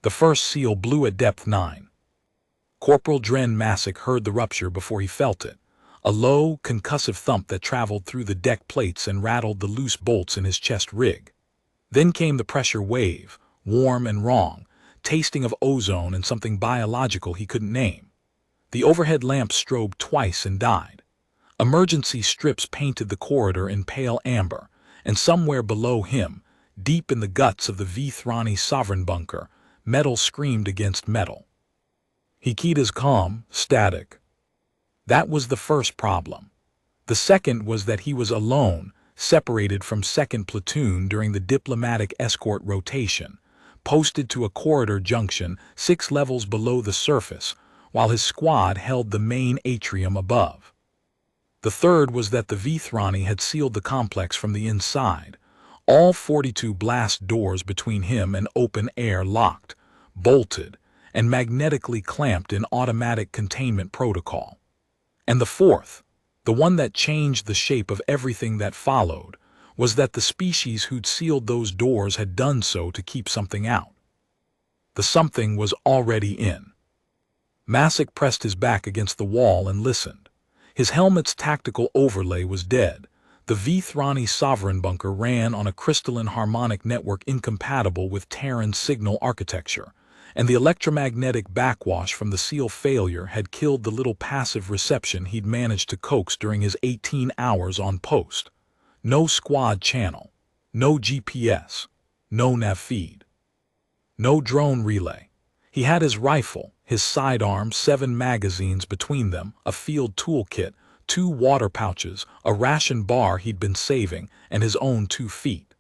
The first seal blew at depth 9. Corporal Dren Massick heard the rupture before he felt it, a low, concussive thump that traveled through the deck plates and rattled the loose bolts in his chest rig. Then came the pressure wave, warm and wrong, tasting of ozone and something biological he couldn't name. The overhead lamp strobed twice and died. Emergency strips painted the corridor in pale amber, and somewhere below him, deep in the guts of the Vethrani sovereign bunker, metal screamed against metal. He keyed his comm, static. That was the first problem. The second was that he was alone, separated from second platoon during the diplomatic escort rotation, posted to a corridor junction 6 levels below the surface, while his squad held the main atrium above. The third was that the Vethrani had sealed the complex from the inside, all 42 blast doors between him and open air locked, bolted, and magnetically clamped in automatic containment protocol. And the fourth, the one that changed the shape of everything that followed, was that the species who'd sealed those doors had done so to keep something out. The something was already in. Massick pressed his back against the wall and listened. His helmet's tactical overlay was dead. The Vethrani sovereign bunker ran on a crystalline harmonic network incompatible with Terran signal architecture, and the electromagnetic backwash from the seal failure had killed the little passive reception he'd managed to coax during his 18 hours on post. No squad channel, no GPS, no nav feed, no drone relay. He had his rifle, his sidearm, 7 magazines between them, a field toolkit, 2 water pouches, a ration bar he'd been saving, and his own 2 feet.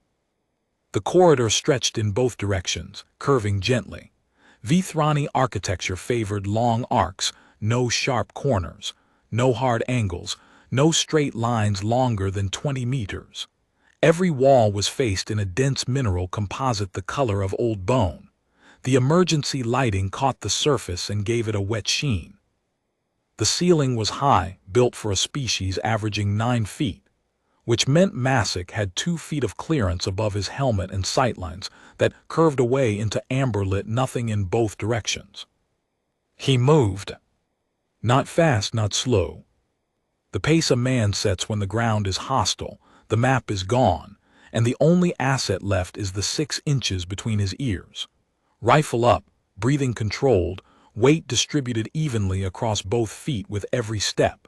The corridor stretched in both directions, curving gently. Vethrani architecture favored long arcs, no sharp corners, no hard angles, no straight lines longer than 20 meters. Every wall was faced in a dense mineral composite the color of old bone. The emergency lighting caught the surface and gave it a wet sheen. The ceiling was high, built for a species averaging 9 feet, which meant Massick had 2 feet of clearance above his helmet and sightlines that curved away into amber-lit nothing in both directions. He moved. Not fast, not slow. The pace a man sets when the ground is hostile, the map is gone, and the only asset left is the 6 inches between his ears. Rifle up, breathing controlled, weight distributed evenly across both feet with every step.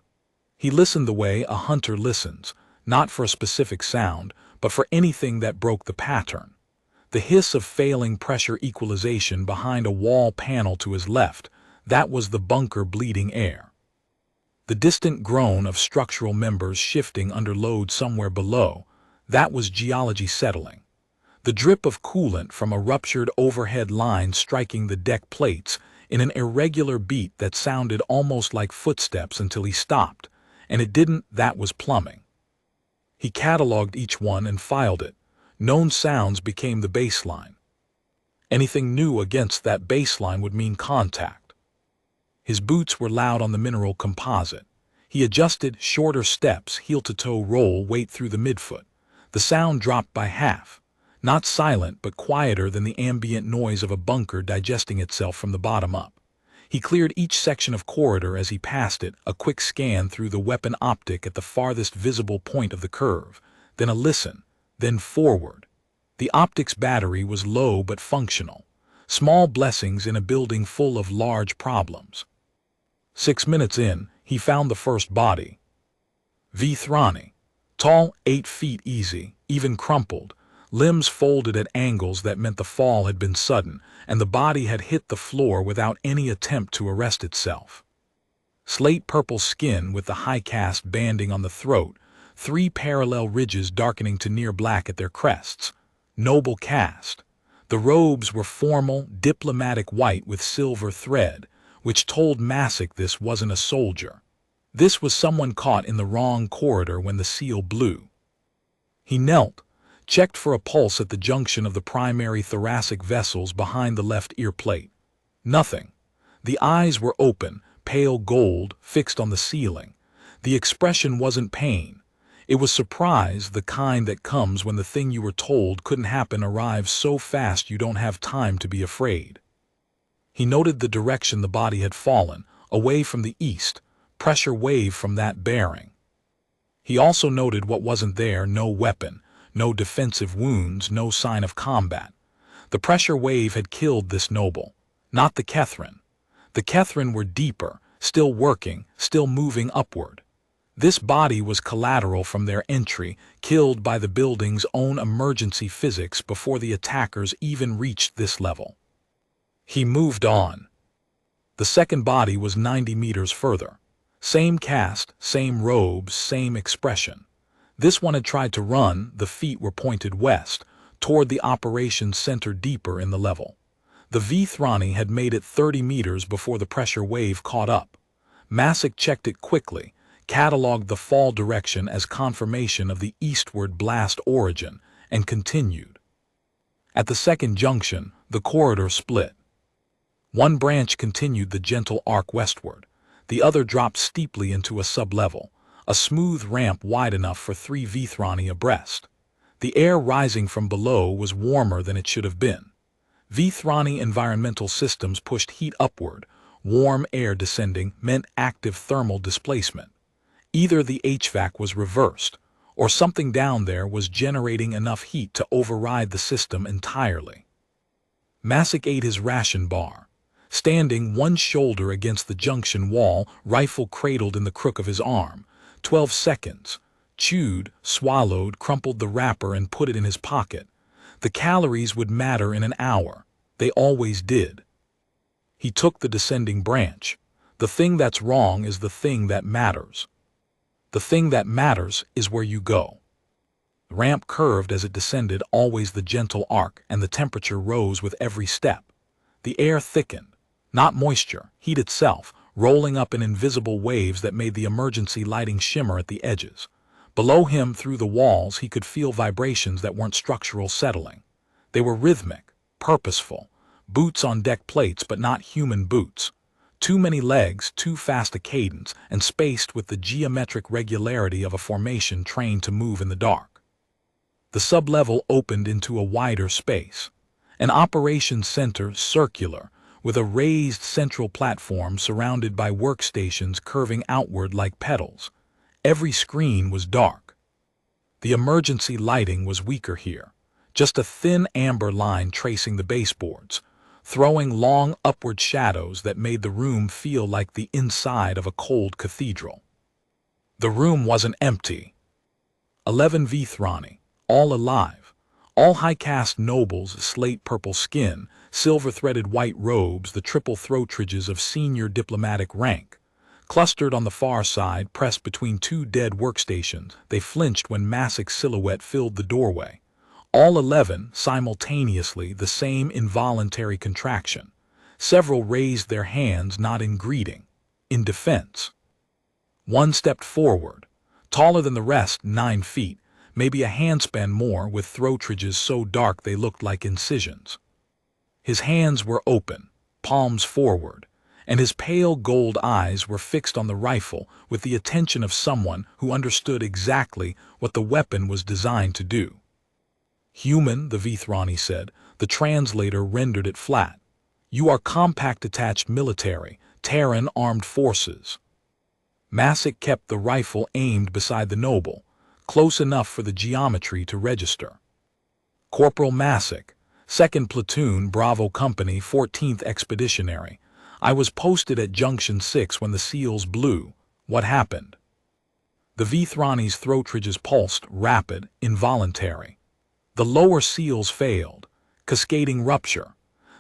He listened the way a hunter listens, not for a specific sound, but for anything that broke the pattern. The hiss of failing pressure equalization behind a wall panel to his left, that was the bunker bleeding air. The distant groan of structural members shifting under load somewhere below, that was geology settling. The drip of coolant from a ruptured overhead line striking the deck plates in an irregular beat that sounded almost like footsteps until he stopped, and it didn't, that was plumbing. He cataloged each one and filed it. Known sounds became the baseline. Anything new against that baseline would mean contact. His boots were loud on the mineral composite. He adjusted shorter steps, heel-to-toe roll, weight through the midfoot. The sound dropped by half. Not silent, but quieter than the ambient noise of a bunker digesting itself from the bottom up. He cleared each section of corridor as he passed it, a quick scan through the weapon optic at the farthest visible point of the curve, then a listen, then forward. The optics battery was low but functional. Small blessings in a building full of large problems. 6 minutes in, he found the first body. Vethrani. Tall, 8 feet easy, even crumpled. Limbs folded at angles that meant the fall had been sudden, and the body had hit the floor without any attempt to arrest itself. Slate-purple skin with the high-cast banding on the throat, 3 parallel ridges darkening to near black at their crests. Noble cast. The robes were formal, diplomatic white with silver thread, which told Massick this wasn't a soldier. This was someone caught in the wrong corridor when the seal blew. He knelt, checked for a pulse at the junction of the primary thoracic vessels behind the left ear plate. Nothing. The eyes were open, pale gold, fixed on the ceiling. The expression wasn't pain. It was surprise, the kind that comes when the thing you were told couldn't happen arrives so fast you don't have time to be afraid. He noted the direction the body had fallen, away from the east, pressure wave from that bearing. He also noted what wasn't there: no weapon, no defensive wounds, no sign of combat. The pressure wave had killed this noble, not the Kethren. The Kethren were deeper, still working, still moving upward. This body was collateral from their entry, killed by the building's own emergency physics before the attackers even reached this level. He moved on. The second body was 90 meters further. Same caste, same robes, same expression. This one had tried to run, the feet were pointed west, toward the operations center deeper in the level. The Vethrani had made it 30 meters before the pressure wave caught up. Masick checked it quickly, cataloged the fall direction as confirmation of the eastward blast origin, and continued. At the second junction, the corridor split. One branch continued the gentle arc westward. The other dropped steeply into a sublevel, a smooth ramp wide enough for 3 Vethrani abreast. The air rising from below was warmer than it should have been. Vethrani environmental systems pushed heat upward. Warm air descending meant active thermal displacement. Either the HVAC was reversed, or something down there was generating enough heat to override the system entirely. Masick ate his ration bar. Standing one shoulder against the junction wall, rifle cradled in the crook of his arm. 12 seconds. Chewed, swallowed, crumpled the wrapper and put it in his pocket. The calories would matter in an hour. They always did. He took the descending branch. The thing that's wrong is the thing that matters. The thing that matters is where you go. The ramp curved as it descended, always the gentle arc, and the temperature rose with every step. The air thickened. Not moisture, heat itself, rolling up in invisible waves that made the emergency lighting shimmer at the edges. Below him, through the walls, he could feel vibrations that weren't structural settling. They were rhythmic, purposeful, boots on deck plates but not human boots. Too many legs, too fast a cadence, and spaced with the geometric regularity of a formation trained to move in the dark. The sublevel opened into a wider space. An operations center, circular, with a raised central platform surrounded by workstations curving outward like petals. Every screen was dark. The emergency lighting was weaker here, just a thin amber line tracing the baseboards, throwing long upward shadows that made the room feel like the inside of a cold cathedral. The room wasn't empty. 11 Vethrani, all alive, all high-caste nobles, slate-purple skin, silver-threaded white robes, the triple throatridges of senior diplomatic rank. Clustered on the far side, pressed between 2 dead workstations, they flinched when Masick's silhouette filled the doorway. All 11, simultaneously, the same involuntary contraction. Several raised their hands, not in greeting, in defense. One stepped forward, taller than the rest, 9 feet, maybe a handspan more, with throatridges so dark they looked like incisions. His hands were open, palms forward, and his pale gold eyes were fixed on the rifle with the attention of someone who understood exactly what the weapon was designed to do. Human, the Vethrani said. The translator rendered it flat. You are compact attached military, Terran armed forces. Masick kept the rifle aimed beside the noble, close enough for the geometry to register. Corporal Masick, 2nd Platoon, Bravo Company, 14th Expeditionary. I was posted at Junction 6 when the seals blew. What happened? The Vethrani's throatridges pulsed, rapid, involuntary. The lower seals failed, cascading rupture.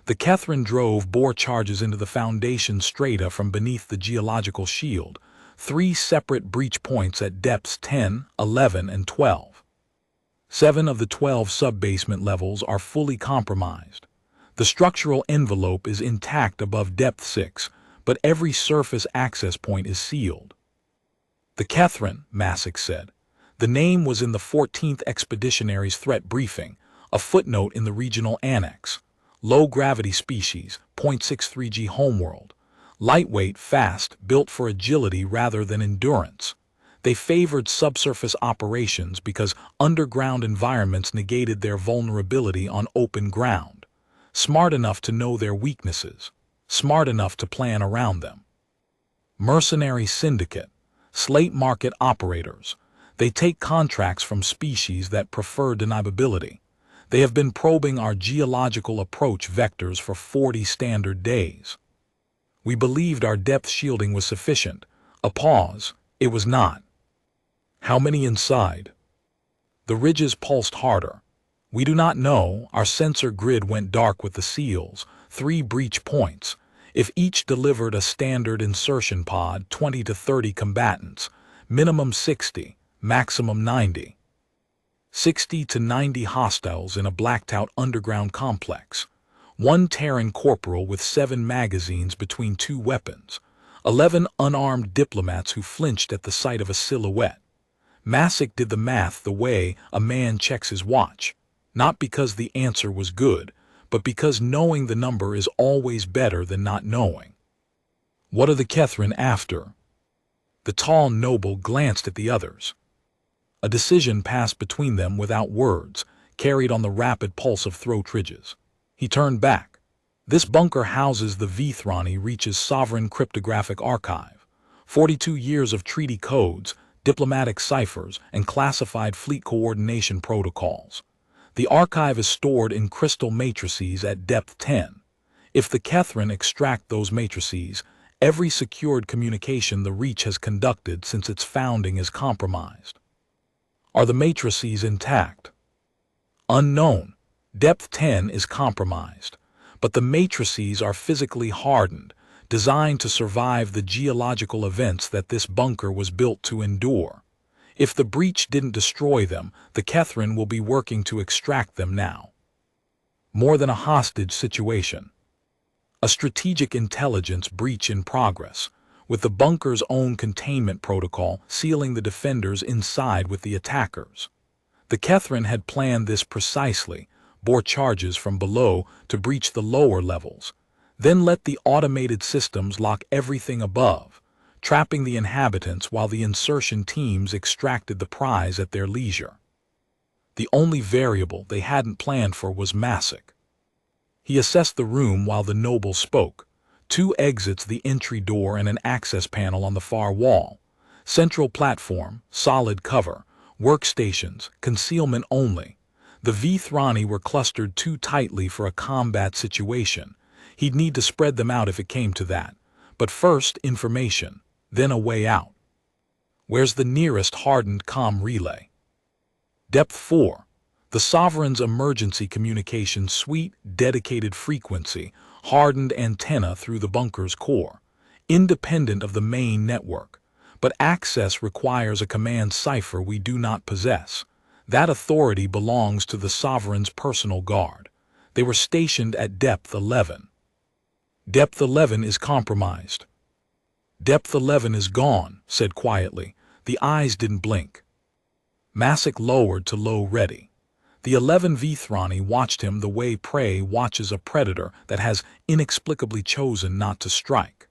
The Kethren drove bore charges into the foundation strata from beneath the geological shield, 3 separate breach points at depths 10, 11, and 12. 7 of the 12 sub-basement levels are fully compromised. The structural envelope is intact above depth 6, but every surface access point is sealed. The Kethren, Masick said. The name was in the 14th Expeditionary's threat briefing, a footnote in the regional annex. Low-gravity species, 0.63G homeworld. Lightweight, fast, built for agility rather than endurance. They favored subsurface operations because underground environments negated their vulnerability on open ground. Smart enough to know their weaknesses. smart enough to plan around them. Mercenary syndicate, slate market operators. They take contracts from species that prefer deniability. They have been probing our geological approach vectors for 40 standard days. We believed our depth shielding was sufficient. A pause. It was not. How many inside? The ridges pulsed harder. We do not know. Our sensor grid went dark with the seals. 3 breach points. If each delivered a standard insertion pod, 20 to 30 combatants, minimum 60, maximum 90. 60 to 90 hostiles in a blacked-out underground complex. 1 Terran corporal with 7 magazines between 2 weapons. 11 unarmed diplomats who flinched at the sight of a silhouette. Masick did the math the way a man checks his watch, not because the answer was good, but because knowing the number is always better than not knowing. What are the Kethren after? The tall noble glanced at the others. A decision passed between them without words, carried on the rapid pulse of throat ridges. He turned back. This bunker houses the Vethrani Reach's sovereign cryptographic archive. 42 years of treaty codes, diplomatic ciphers, and classified fleet coordination protocols. The archive is stored in crystal matrices at depth 10. If the Kethren extract those matrices, every secured communication the Reach has conducted since its founding is compromised. Are the matrices intact? Unknown. Depth 10 is compromised, but the matrices are physically hardened, designed to survive the geological events that this bunker was built to endure. If the breach didn't destroy them, the Kethren will be working to extract them now. More than a hostage situation. A strategic intelligence breach in progress, with the bunker's own containment protocol sealing the defenders inside with the attackers. The Kethren had planned this precisely, bore charges from below to breach the lower levels, then let the automated systems lock everything above, trapping the inhabitants while the insertion teams extracted the prize at their leisure. The only variable they hadn't planned for was Masick. He assessed the room while the noble spoke. 2 exits, the entry door and an access panel on the far wall. Central platform, solid cover, workstations, concealment only. The Vethrani were clustered too tightly for a combat situation. He'd need to spread them out if it came to that. But first, information, then a way out. Where's the nearest hardened comm relay? Depth 4. The Sovereign's emergency communication suite, dedicated frequency, hardened antenna through the bunker's core, independent of the main network. But access requires a command cipher we do not possess. That authority belongs to the Sovereign's personal guard. They were stationed at Depth 11. Depth 11 is compromised. Depth 11 is gone, said quietly. The eyes didn't blink. Masick lowered to low ready. The 11 Vethrani watched him the way prey watches a predator that has inexplicably chosen not to strike.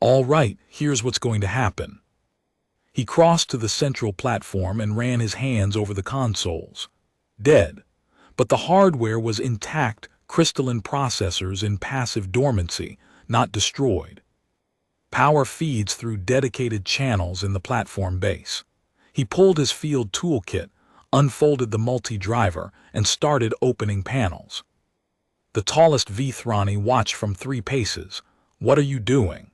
All right, here's what's going to happen. He crossed to the central platform and ran his hands over the consoles. Dead. But the hardware was intact, crystalline processors in passive dormancy, not destroyed. Power feeds through dedicated channels in the platform base. He pulled his field toolkit, unfolded the multi-driver, and started opening panels. The tallest Vethrani watched from 3 paces. What are you doing?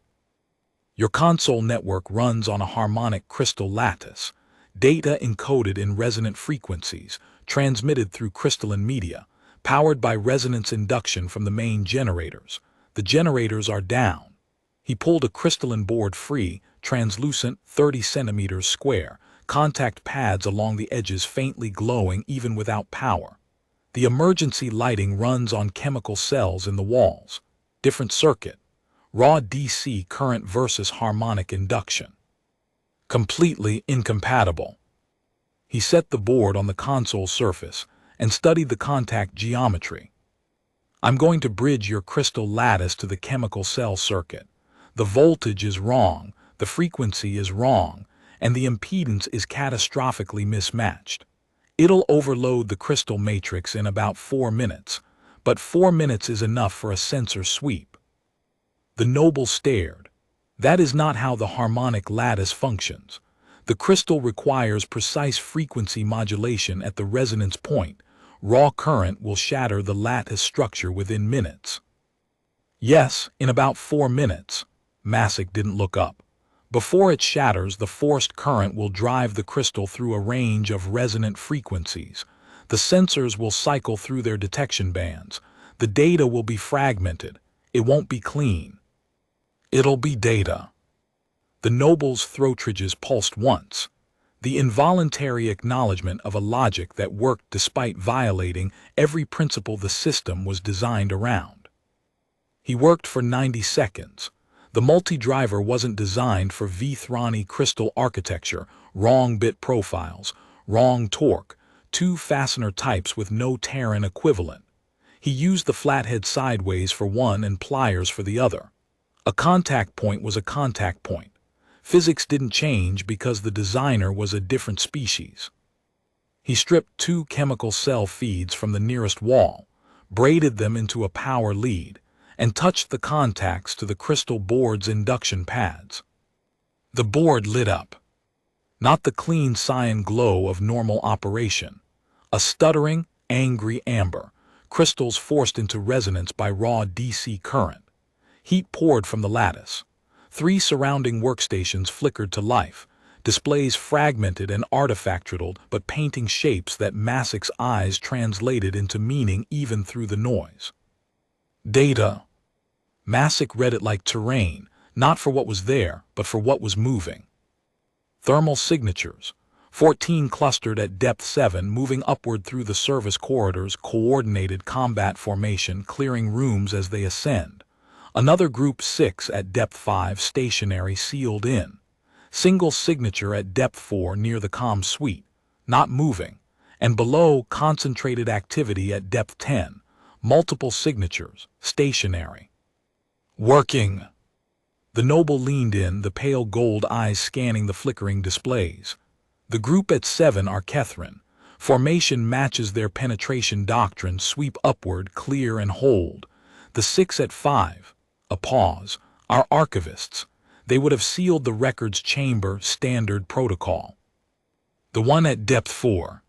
Your console network runs on a harmonic crystal lattice, data encoded in resonant frequencies, transmitted through crystalline media, powered by resonance induction from the main generators. The generators are down. He pulled a crystalline board free, translucent, 30 centimeters square, contact pads along the edges faintly glowing even without power. The emergency lighting runs on chemical cells in the walls. Different circuit. Raw DC current versus harmonic induction. Completely incompatible. He set the board on the console surface and studied the contact geometry. I'm going to bridge your crystal lattice to the chemical cell circuit. The voltage is wrong, the frequency is wrong, and the impedance is catastrophically mismatched. It'll overload the crystal matrix in about 4 minutes, but 4 minutes is enough for a sensor sweep. The noble stared. That is not how the harmonic lattice functions. The crystal requires precise frequency modulation at the resonance point. Raw current will shatter the lattice structure within minutes. Yes, in about 4 minutes. Masick didn't look up. Before it shatters, the forced current will drive the crystal through a range of resonant frequencies. The sensors will cycle through their detection bands. The data will be fragmented. It won't be clean. It'll be data. The noble's throat ridges pulsed once. The involuntary acknowledgement of a logic that worked despite violating every principle the system was designed around. He worked for 90 seconds. The multi-driver wasn't designed for V-Thrani crystal architecture, wrong bit profiles, wrong torque, 2 fastener types with no Terran equivalent. He used the flathead sideways for one and pliers for the other. A contact point was a contact point. Physics didn't change because the designer was a different species. He stripped 2 chemical cell feeds from the nearest wall, braided them into a power lead, and touched the contacts to the crystal board's induction pads. The board lit up. Not the clean cyan glow of normal operation. A stuttering, angry amber, crystals forced into resonance by raw DC current. Heat poured from the lattice. 3 surrounding workstations flickered to life, displays fragmented and artifact-riddled but painting shapes that Masick's eyes translated into meaning even through the noise. Data. Masick read it like terrain, not for what was there, but for what was moving. Thermal signatures. 14 clustered at depth 7, moving upward through the service corridors, coordinated combat formation, clearing rooms as they ascend. Another group 6 at depth 5, stationary, sealed in. Single signature at depth 4 near the comm suite, not moving. And below, concentrated activity at depth 10. Multiple signatures, stationary. Working. The noble leaned in, the pale gold eyes scanning the flickering displays. The group at 7 are Kethren. Formation matches their penetration doctrine, sweep upward, clear and hold. The 6 at 5, a pause, are archivists. They would have sealed the records chamber, standard protocol. The one at depth 4.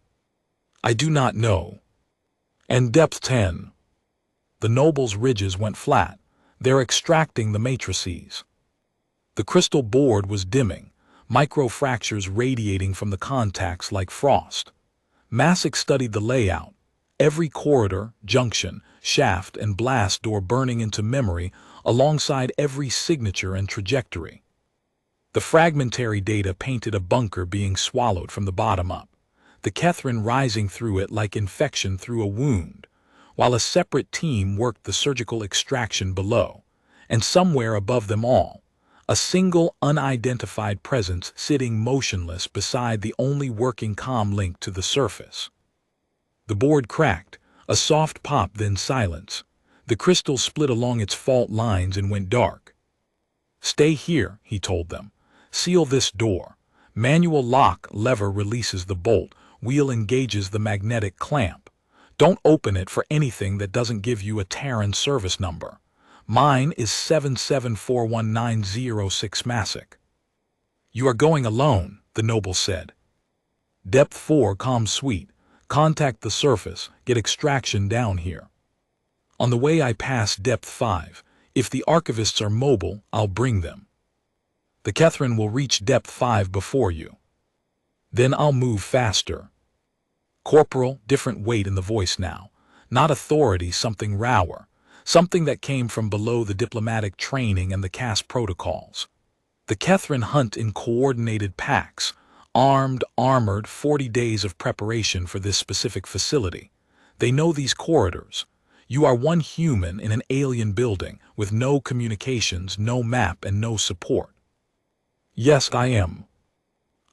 I do not know. And depth 10. The noble's ridges went flat. They're extracting the matrices. The crystal board was dimming, microfractures radiating from the contacts like frost. Masick studied the layout, every corridor, junction, shaft, and blast door burning into memory alongside every signature and trajectory. The fragmentary data painted a bunker being swallowed from the bottom up, the Kethren rising through it like infection through a wound, while a separate team worked the surgical extraction below, and somewhere above them all, a single unidentified presence sitting motionless beside the only working comm link to the surface. The board cracked, a soft pop, then silence. The crystal split along its fault lines and went dark. Stay here, he told them. Seal this door. Manual lock lever releases the bolt, wheel engages the magnetic clamp. Don't open it for anything that doesn't give you a Terran service number. Mine is 7741906 Masick. You are going alone, the noble said. Depth 4 comm suite. Contact the surface, get extraction down here. On the way I pass depth 5. If the archivists are mobile, I'll bring them. The Kethren will reach depth 5 before you. Then I'll move faster. Corporal, different weight in the voice now. Not authority, something rower. Something that came from below the diplomatic training and the caste protocols. The Kethren hunt in coordinated packs, armed, armored, 40 days of preparation for this specific facility. They know these corridors. You are one human in an alien building with no communications, no map, and no support. Yes, I am.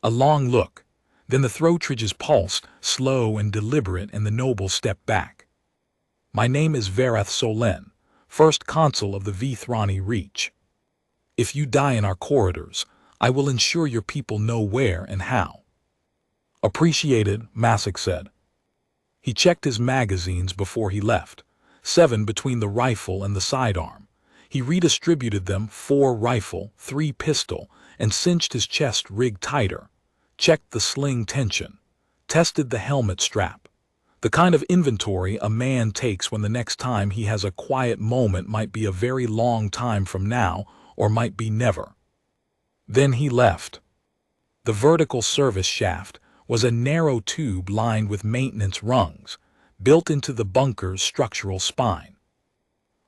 A long look. Then the throat ridges pulsed, slow and deliberate, and the noble stepped back. My name is Varath Solen, first consul of the V-Thrani Reach. If you die in our corridors, I will ensure your people know where and how. Appreciated, Masick said. He checked his magazines before he left, 7 between the rifle and the sidearm. He redistributed them, 4 rifle, 3 pistol, and cinched his chest rig tighter. Checked the sling tension. Tested the helmet strap. The kind of inventory a man takes when the next time he has a quiet moment might be a very long time from now, or might be never. Then he left. The vertical service shaft was a narrow tube lined with maintenance rungs, built into the bunker's structural spine.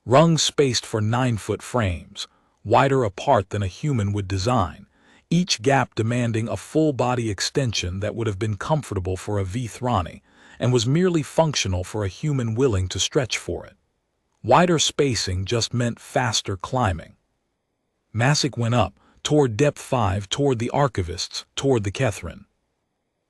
Rungs spaced for 9-foot frames, wider apart than a human would design, each gap demanding a full-body extension that would have been comfortable for a Vethrani, and was merely functional for a human willing to stretch for it. Wider spacing just meant faster climbing. Masick went up, toward Depth 5, toward the archivists, toward the Kethren.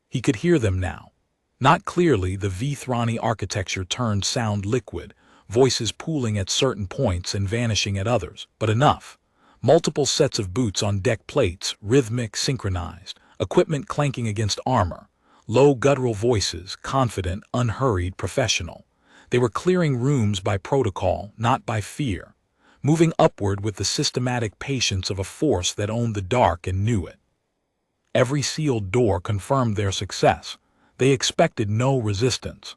He could hear them now. Not clearly, the Vethrani architecture turned sound liquid, voices pooling at certain points and vanishing at others, but enough. Multiple sets of boots on deck plates, rhythmic, synchronized, equipment clanking against armor. Low guttural voices, confident, unhurried, professional. They were clearing rooms by protocol, not by fear. Moving upward with the systematic patience of a force that owned the dark and knew it. Every sealed door confirmed their success. They expected no resistance.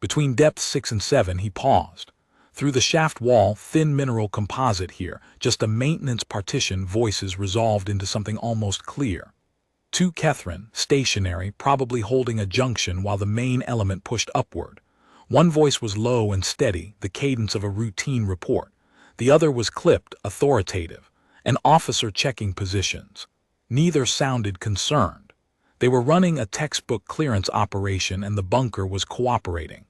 Between depths 6 and 7 he paused. Through the shaft wall, thin mineral composite here, just a maintenance partition, voices resolved into something almost clear. 2 Kethren, stationary, probably holding a junction while the main element pushed upward. One voice was low and steady, the cadence of a routine report. The other was clipped, authoritative, an officer checking positions. Neither sounded concerned. They were running a textbook clearance operation and the bunker was cooperating.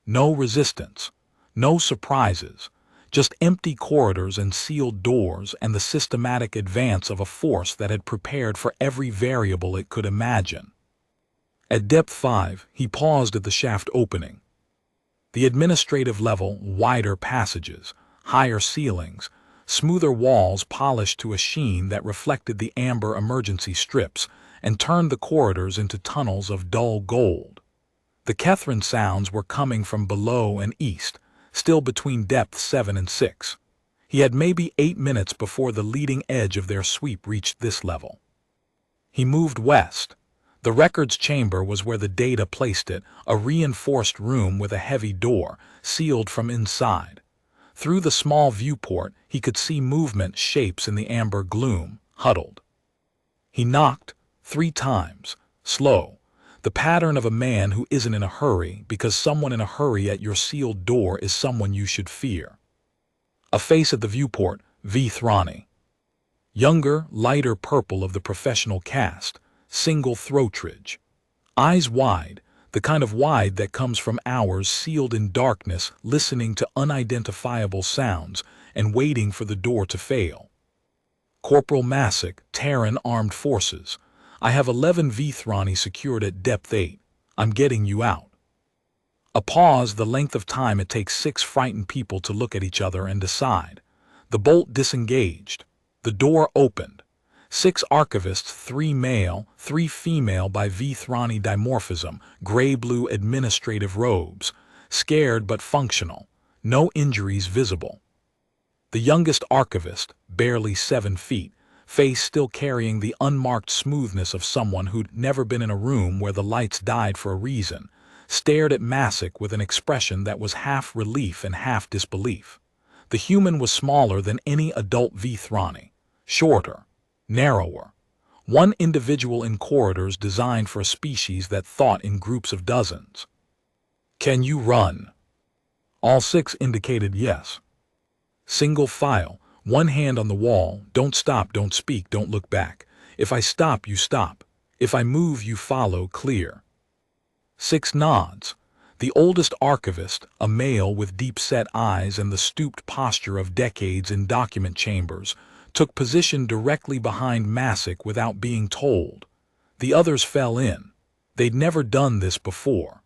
No resistance, no surprises, just empty corridors and sealed doors and the systematic advance of a force that had prepared for every variable it could imagine. At Depth 5, he paused at the shaft opening. The administrative level, wider passages, higher ceilings, smoother walls polished to a sheen that reflected the amber emergency strips and turned the corridors into tunnels of dull gold. The Kethren sounds were coming from below and east, still between depth 7 and 6. He had maybe 8 minutes before the leading edge of their sweep reached this level. He moved west. The records chamber was where the data placed it, a reinforced room with a heavy door, sealed from inside. Through the small viewport, he could see movement, shapes in the amber gloom, huddled. He knocked 3 times, slow, the pattern of a man who isn't in a hurry, because someone in a hurry at your sealed door is someone you should fear. A face at the viewport, Vethrani. Younger, lighter purple of the professional cast, single throat ridge. Eyes wide, the kind of wide that comes from hours sealed in darkness, listening to unidentifiable sounds and waiting for the door to fail. Corporal Masick, Terran Armed Forces. I have 11 Vethrani secured at Depth 8. I'm getting you out. A pause, the length of time it takes 6 frightened people to look at each other and decide. The bolt disengaged. The door opened. 6 archivists, 3 male, 3 female by Vethrani dimorphism, gray-blue administrative robes, scared but functional, no injuries visible. The youngest archivist, barely 7 feet, face still carrying the unmarked smoothness of someone who'd never been in a room where the lights died for a reason, stared at Masick with an expression that was half relief and half disbelief. The human was smaller than any adult Vethrani, shorter, narrower, one individual in corridors designed for a species that thought in groups of dozens. Can you run? All 6 indicated yes. Single file, one hand on the wall, don't stop, don't speak, don't look back. If I stop, you stop. If I move, you follow, clear. 6 nods. The oldest archivist, a male with deep-set eyes and the stooped posture of decades in document chambers, took position directly behind Masick without being told. The others fell in. They'd never done this before.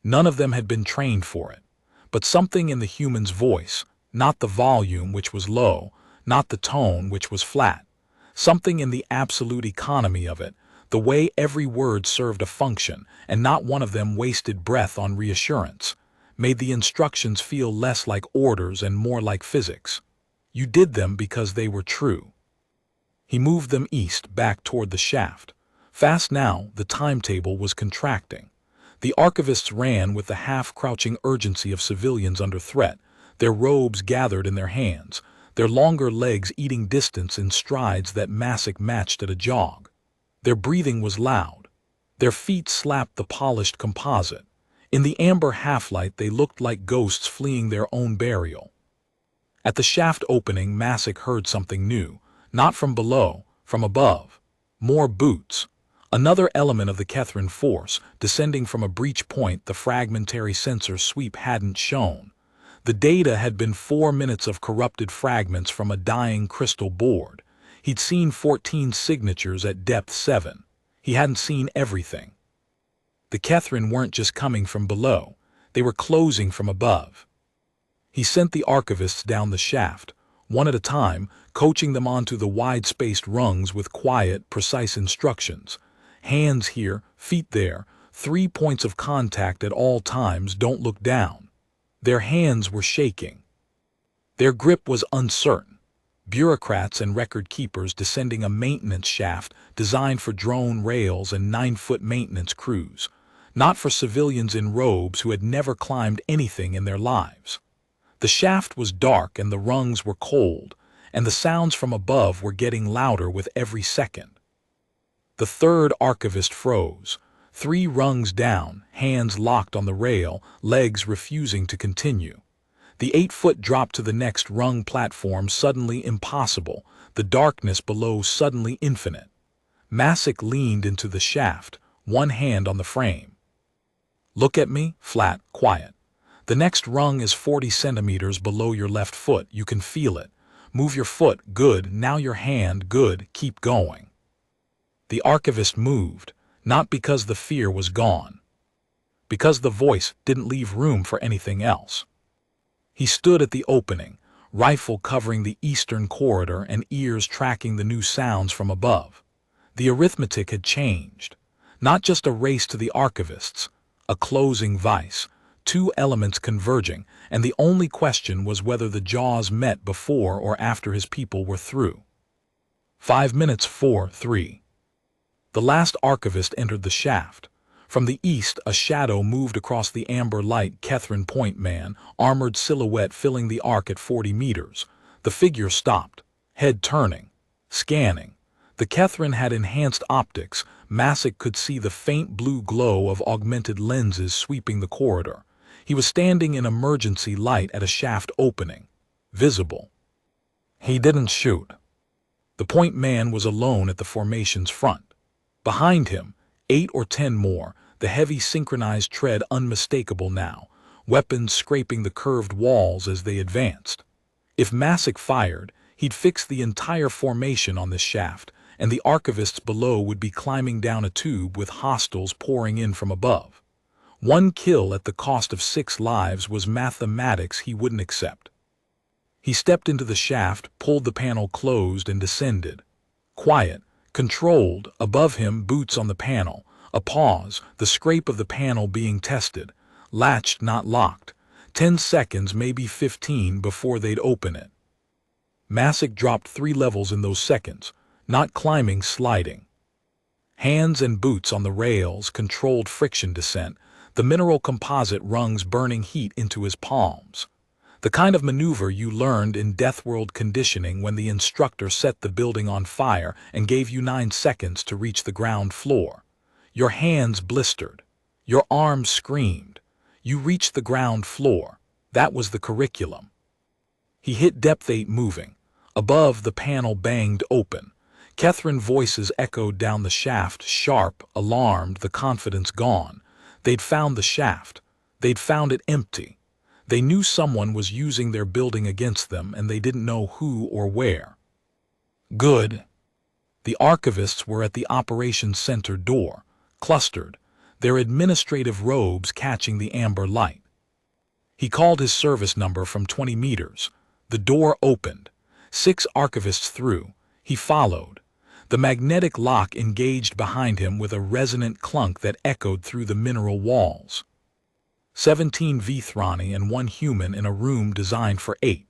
None of them had been trained for it. But something in the human's voice, not the volume, which was low, not the tone, which was flat, something in the absolute economy of it, the way every word served a function, and not one of them wasted breath on reassurance, made the instructions feel less like orders and more like physics. You did them because they were true. He moved them east, back toward the shaft. Fast now, the timetable was contracting. The archivists ran with the half-crouching urgency of civilians under threat, their robes gathered in their hands, their longer legs eating distance in strides that Masik matched at a jog. Their breathing was loud. Their feet slapped the polished composite. In the amber half-light they looked like ghosts fleeing their own burial. At the shaft opening, Masik heard something new, not from below, from above. More boots. Another element of the Kethren force, descending from a breach point the fragmentary sensor sweep hadn't shown. The data had been 4 minutes of corrupted fragments from a dying crystal board. He'd seen 14 signatures at depth 7. He hadn't seen everything. The Kethren weren't just coming from below, they were closing from above. He sent the archivists down the shaft, one at a time, coaching them onto the wide-spaced rungs with quiet, precise instructions. Hands here, feet there, 3 points of contact at all times, don't look down. Their hands were shaking. Their grip was uncertain. Bureaucrats and record-keepers descending a maintenance shaft designed for drone rails and 9-foot maintenance crews, not for civilians in robes who had never climbed anything in their lives. The shaft was dark and the rungs were cold, and the sounds from above were getting louder with every second. The third archivist froze, 3 rungs down, hands locked on the rail, legs refusing to continue. The 8-foot drop to the next rung platform suddenly impossible, the darkness below suddenly infinite. Masik leaned into the shaft, one hand on the frame. Look at me, flat, quiet. The next rung is 40 centimeters below your left foot, you can feel it. Move your foot, good, now your hand, good, keep going. The archivist moved, not because the fear was gone. Because the voice didn't leave room for anything else. He stood at the opening, rifle covering the eastern corridor and ears tracking the new sounds from above. The arithmetic had changed. Not just a race to the archivists, a closing vice, 2 elements converging, and the only question was whether the jaws met before or after his people were through. 5 minutes 4-3. The last archivist entered the shaft. From the east, a shadow moved across the amber light. Kethren point man, armored silhouette filling the arc at 40 meters. The figure stopped, head turning, scanning. The Kethren had enhanced optics. Masik could see the faint blue glow of augmented lenses sweeping the corridor. He was standing in emergency light at a shaft opening, visible. He didn't shoot. The point man was alone at the formation's front. Behind him, 8 or 10 more, the heavy synchronized tread unmistakable now, weapons scraping the curved walls as they advanced. If Masik fired, he'd fix the entire formation on this shaft, and the archivists below would be climbing down a tube with hostiles pouring in from above. 1 kill at the cost of 6 lives was mathematics he wouldn't accept. He stepped into the shaft, pulled the panel closed, and descended. Quiet, controlled, above him, boots on the panel. A pause, the scrape of the panel being tested. Latched, not locked. 10 seconds, maybe 15, before they'd open it. Masik dropped 3 levels in those seconds, not climbing, sliding. Hands and boots on the rails, controlled friction descent, the mineral composite rungs burning heat into his palms. The kind of maneuver you learned in Deathworld conditioning when the instructor set the building on fire and gave you 9 seconds to reach the ground floor. Your hands blistered. Your arms screamed. You reached the ground floor. That was the curriculum. He hit depth 8 moving. Above, the panel banged open. Kethren voices echoed down the shaft, sharp, alarmed, the confidence gone. They'd found the shaft. They'd found it empty. They knew someone was using their building against them, and they didn't know who or where. Good. The archivists were at the operations center door, clustered, their administrative robes catching the amber light. He called his service number from 20 meters. The door opened. 6 archivists through. He followed. The magnetic lock engaged behind him with a resonant clunk that echoed through the mineral walls. 17 Vethrani and 1 human in a room designed for 8.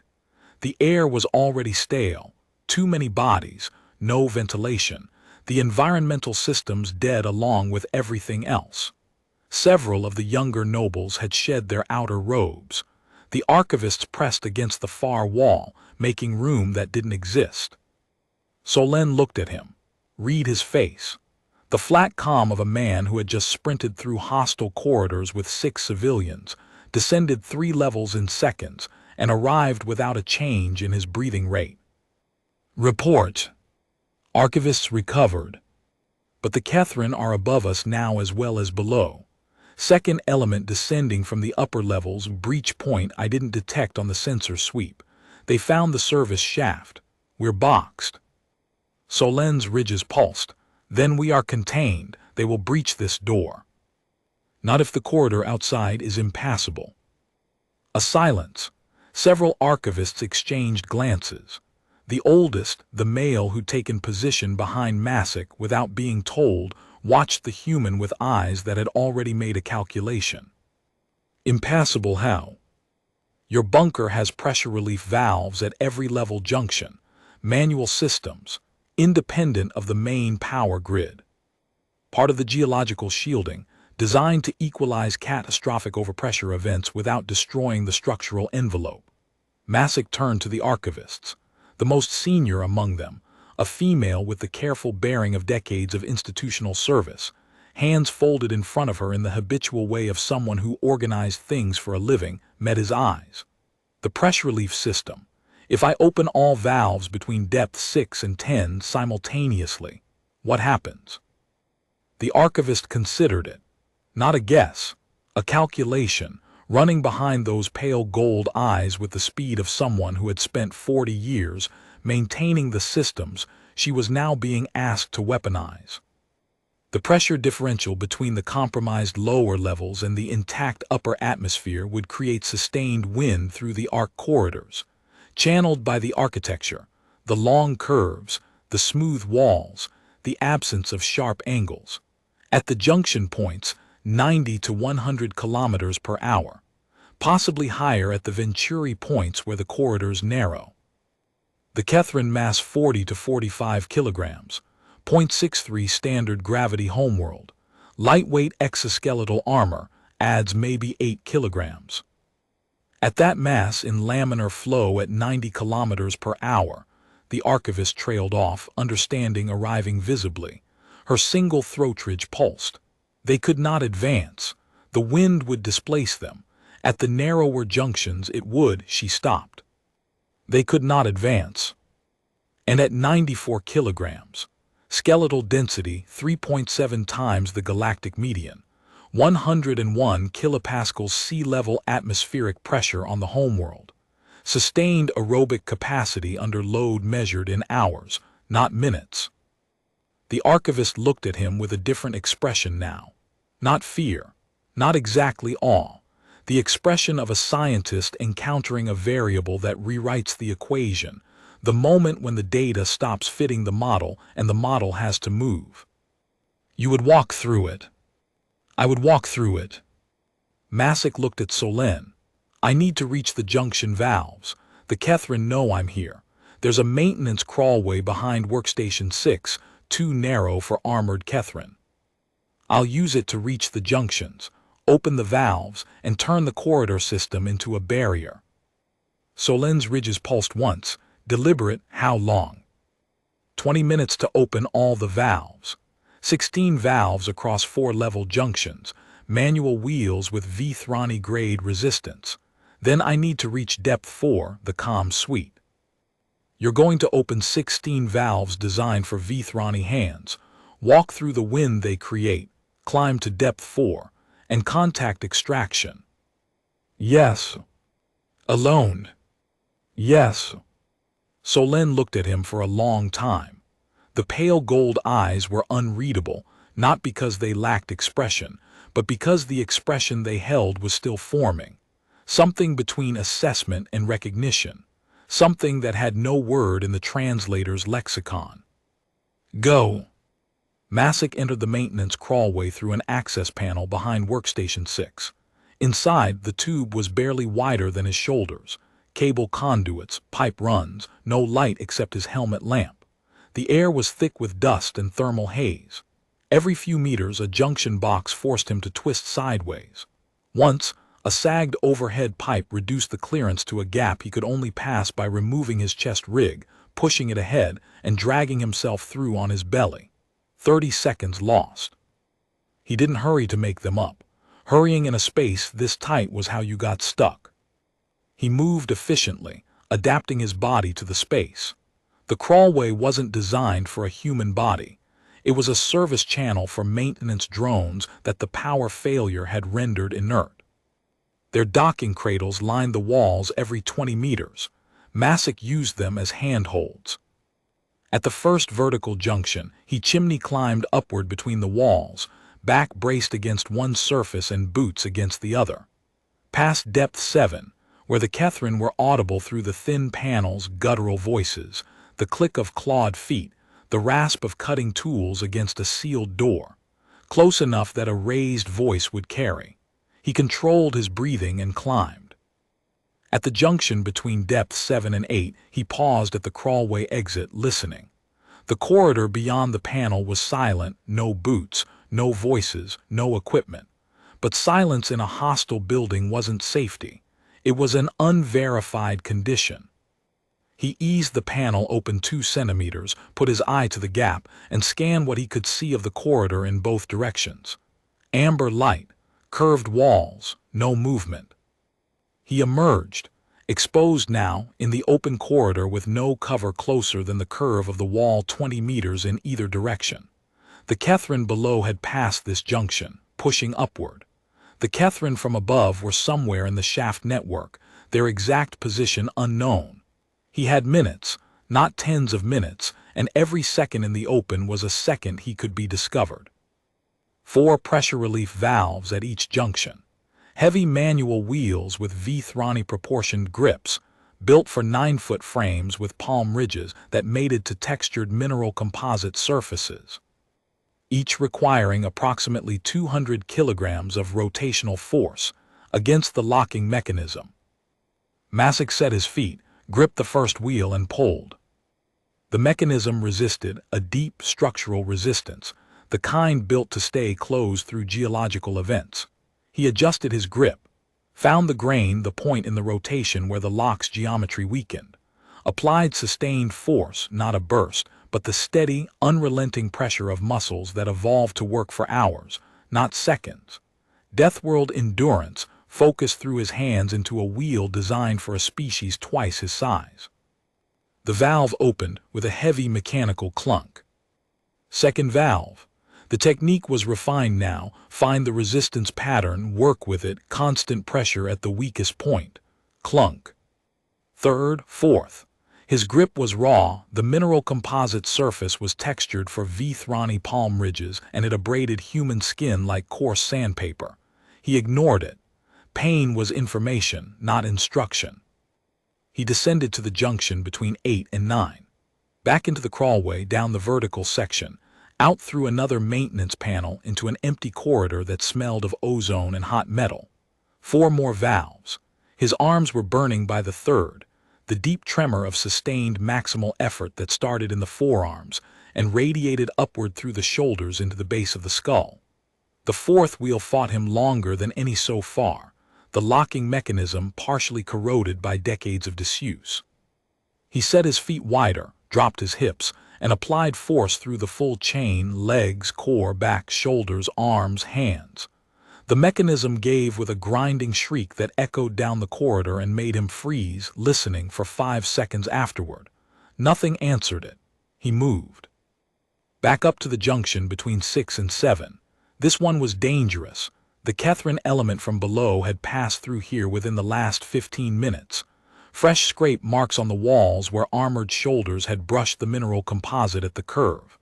The air was already stale, too many bodies, no ventilation, the environmental systems dead along with everything else. Several of the younger nobles had shed their outer robes. The archivists pressed against the far wall, making room that didn't exist. Solen looked at him. Read his face. The flat calm of a man who had just sprinted through hostile corridors with 6 civilians, descended 3 levels in seconds, and arrived without a change in his breathing rate. Report. Archivists recovered. But the Kethren are above us now as well as below. Second element descending from the upper levels, breach point I didn't detect on the sensor sweep. They found the service shaft. We're boxed. Solen's ridges pulsed. Then we are contained. They will breach this door. Not if the corridor outside is impassable. A silence. Several archivists exchanged glances. The oldest, the male who'd taken position behind Masik without being told, watched the human with eyes that had already made a calculation. Impassable how? Your bunker has pressure relief valves at every level junction, manual systems, independent of the main power grid. Part of the geological shielding, designed to equalize catastrophic overpressure events without destroying the structural envelope. Masik turned to the archivists, the most senior among them, a female with the careful bearing of decades of institutional service, hands folded in front of her in the habitual way of someone who organized things for a living, met his eyes. The pressure relief system. If I open all valves between depth 6 and 10 simultaneously, what happens? The archivist considered it. Not a guess, a calculation, running behind those pale gold eyes with the speed of someone who had spent 40 years maintaining the systems she was now being asked to weaponize. The pressure differential between the compromised lower levels and the intact upper atmosphere would create sustained wind through the arc corridors, channeled by the architecture, the long curves, the smooth walls, the absence of sharp angles. At the junction points, 90 to 100 kilometers per hour, possibly higher at the Venturi points where the corridors narrow. The Kethren mass 40 to 45 kilograms, 0.63 standard gravity homeworld. Lightweight exoskeletal armor adds maybe 8 kilograms. At that mass in laminar flow at 90 kilometers per hour, the archivist trailed off, understanding arriving visibly. Her single throat ridge pulsed. They could not advance. The wind would displace them. At the narrower junctions it would, she stopped. They could not advance. And at 94 kilograms, skeletal density 3.7 times the galactic median, 101 kilopascals sea level atmospheric pressure on the homeworld, sustained aerobic capacity under load measured in hours, not minutes. The archivist looked at him with a different expression now. Not fear, not exactly awe, the expression of a scientist encountering a variable that rewrites the equation, the moment when the data stops fitting the model and the model has to move. You would walk through it. I would walk through it. Masik looked at Solen. I need to reach the junction valves. The Kethren know I'm here. There's a maintenance crawlway behind workstation 6, too narrow for armored Kethren. I'll use it to reach the junctions, open the valves, and turn the corridor system into a barrier. Solen's ridges pulsed once. Deliberate, how long? 20 minutes to open all the valves. 16 valves across 4-level junctions, manual wheels with Vethrani grade resistance. Then I need to reach depth 4, the comm suite. You're going to open 16 valves designed for Vethrani hands, walk through the wind they create, climb to depth 4, and contact extraction. Yes. Alone. Yes. Solen looked at him for a long time. The pale gold eyes were unreadable, not because they lacked expression, but because the expression they held was still forming. Something between assessment and recognition. Something that had no word in the translator's lexicon. Go. Masik entered the maintenance crawlway through an access panel behind workstation 6. Inside, the tube was barely wider than his shoulders. Cable conduits, pipe runs, no light except his helmet lamp. The air was thick with dust and thermal haze. Every few meters, a junction box forced him to twist sideways. Once, a sagged overhead pipe reduced the clearance to a gap he could only pass by removing his chest rig, pushing it ahead, and dragging himself through on his belly. 30 seconds lost. He didn't hurry to make them up. Hurrying in a space this tight was how you got stuck. He moved efficiently, adapting his body to the space. The crawlway wasn't designed for a human body. It was a service channel for maintenance drones that the power failure had rendered inert. Their docking cradles lined the walls every 20 meters. Masick used them as handholds. At the first vertical junction, he chimney climbed upward between the walls, back braced against one surface and boots against the other. Past depth 7, where the Kethren were audible through the thin panels, guttural voices, the click of clawed feet, the rasp of cutting tools against a sealed door, close enough that a raised voice would carry. He controlled his breathing and climbed. At the junction between depth 7 and 8, he paused at the crawlway exit, listening. The corridor beyond the panel was silent, no boots, no voices, no equipment. But silence in a hostile building wasn't safety. It was an unverified condition. He eased the panel open 2 centimeters, put his eye to the gap, and scanned what he could see of the corridor in both directions. Amber light, curved walls, no movement. He emerged, exposed now, in the open corridor with no cover closer than the curve of the wall 20 meters in either direction. The Kethren below had passed this junction, pushing upward. The Kethren from above were somewhere in the shaft network, their exact position unknown. He had minutes, not tens of minutes, and every second in the open was a second he could be discovered. 4 pressure relief valves at each junction. Heavy manual wheels with V-Thrani proportioned grips, built for 9-foot frames with palm ridges that mated to textured mineral composite surfaces, each requiring approximately 200 kilograms of rotational force against the locking mechanism. Masick set his feet, gripped the first wheel and pulled. The mechanism resisted, a deep structural resistance, the kind built to stay closed through geological events. He adjusted his grip, found the grain, the point in the rotation where the lock's geometry weakened, applied sustained force, not a burst, but the steady, unrelenting pressure of muscles that evolved to work for hours, not seconds. Deathworld endurance focused through his hands into a wheel designed for a species twice his size. The valve opened with a heavy mechanical clunk. Second valve. The technique was refined now, find the resistance pattern, work with it, constant pressure at the weakest point. Clunk. Third, fourth. His grip was raw, the mineral composite surface was textured for V-Thrani palm ridges, and it abraded human skin like coarse sandpaper. He ignored it. Pain was information, not instruction. He descended to the junction between 8 and 9. Back into the crawlway, down the vertical section, out through another maintenance panel into an empty corridor that smelled of ozone and hot metal. 4 more valves. His arms were burning by the third, the deep tremor of sustained maximal effort that started in the forearms and radiated upward through the shoulders into the base of the skull. The fourth wheel fought him longer than any so far, the locking mechanism partially corroded by decades of disuse. He set his feet wider, dropped his hips, and applied force through the full chain, legs, core, back, shoulders, arms, hands. The mechanism gave with a grinding shriek that echoed down the corridor and made him freeze, listening for 5 seconds afterward. Nothing answered it. He moved. Back up to the junction between 6 and 7. This one was dangerous. The Kethren element from below had passed through here within the last 15 minutes. Fresh scrape marks on the walls where armored shoulders had brushed the mineral composite at the curve.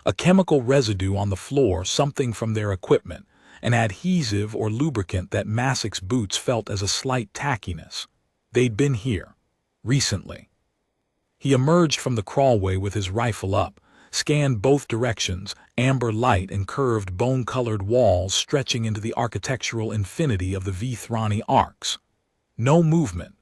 A chemical residue on the floor, something from their equipment, an adhesive or lubricant that Masick's boots felt as a slight tackiness. They'd been here. Recently. He emerged from the crawlway with his rifle up, scanned both directions, amber light and curved bone-colored walls stretching into the architectural infinity of the Vethrani arcs. No movement.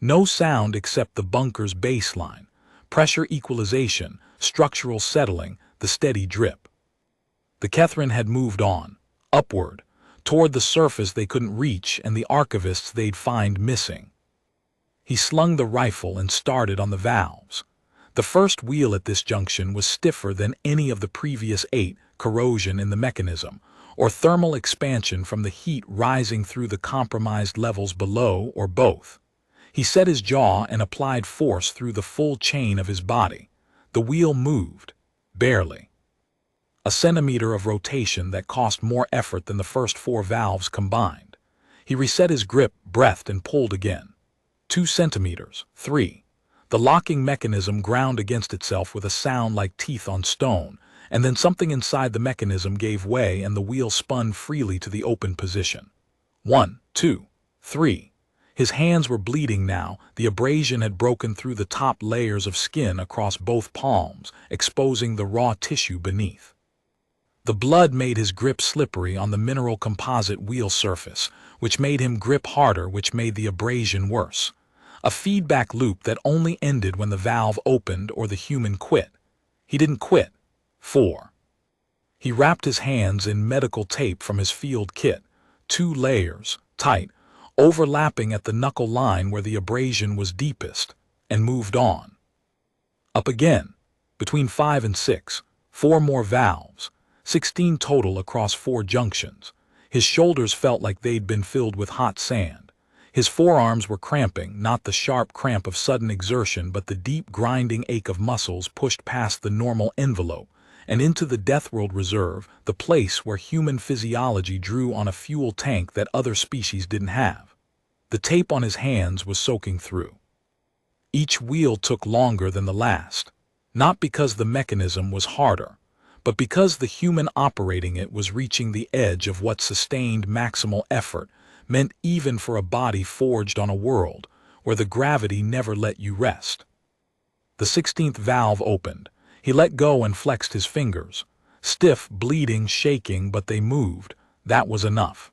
No sound except the bunker's baseline, pressure equalization, structural settling, the steady drip. The Kethren had moved on, upward, toward the surface they couldn't reach and the archivists they'd find missing. He slung the rifle and started on the valves. The first wheel at this junction was stiffer than any of the previous 8, corrosion in the mechanism, or thermal expansion from the heat rising through the compromised levels below, or both. He set his jaw and applied force through the full chain of his body. The wheel moved, barely. A centimeter of rotation that cost more effort than the first 4 valves combined. He reset his grip, breathed, and pulled again. 2 centimeters, 3. The locking mechanism ground against itself with a sound like teeth on stone, and then something inside the mechanism gave way and the wheel spun freely to the open position. 1, 2, 3. His hands were bleeding now. The abrasion had broken through the top layers of skin across both palms, exposing the raw tissue beneath. The blood made his grip slippery on the mineral composite wheel surface, which made him grip harder, which made the abrasion worse. A feedback loop that only ended when the valve opened or the human quit. He didn't quit. 4. He wrapped his hands in medical tape from his field kit, 2 layers, tight, overlapping at the knuckle line where the abrasion was deepest, and moved on. Up again, between 5 and 6, 4 more valves, 16 total across 4 junctions. His shoulders felt like they'd been filled with hot sand. His forearms were cramping, not the sharp cramp of sudden exertion but the deep grinding ache of muscles pushed past the normal envelope, and into the Deathworld reserve, the place where human physiology drew on a fuel tank that other species didn't have. The tape on his hands was soaking through. Each wheel took longer than the last, not because the mechanism was harder, but because the human operating it was reaching the edge of what sustained maximal effort meant even for a body forged on a world where the gravity never let you rest. The 16th valve opened. He let go and flexed his fingers. Stiff, bleeding, shaking, but they moved. That was enough.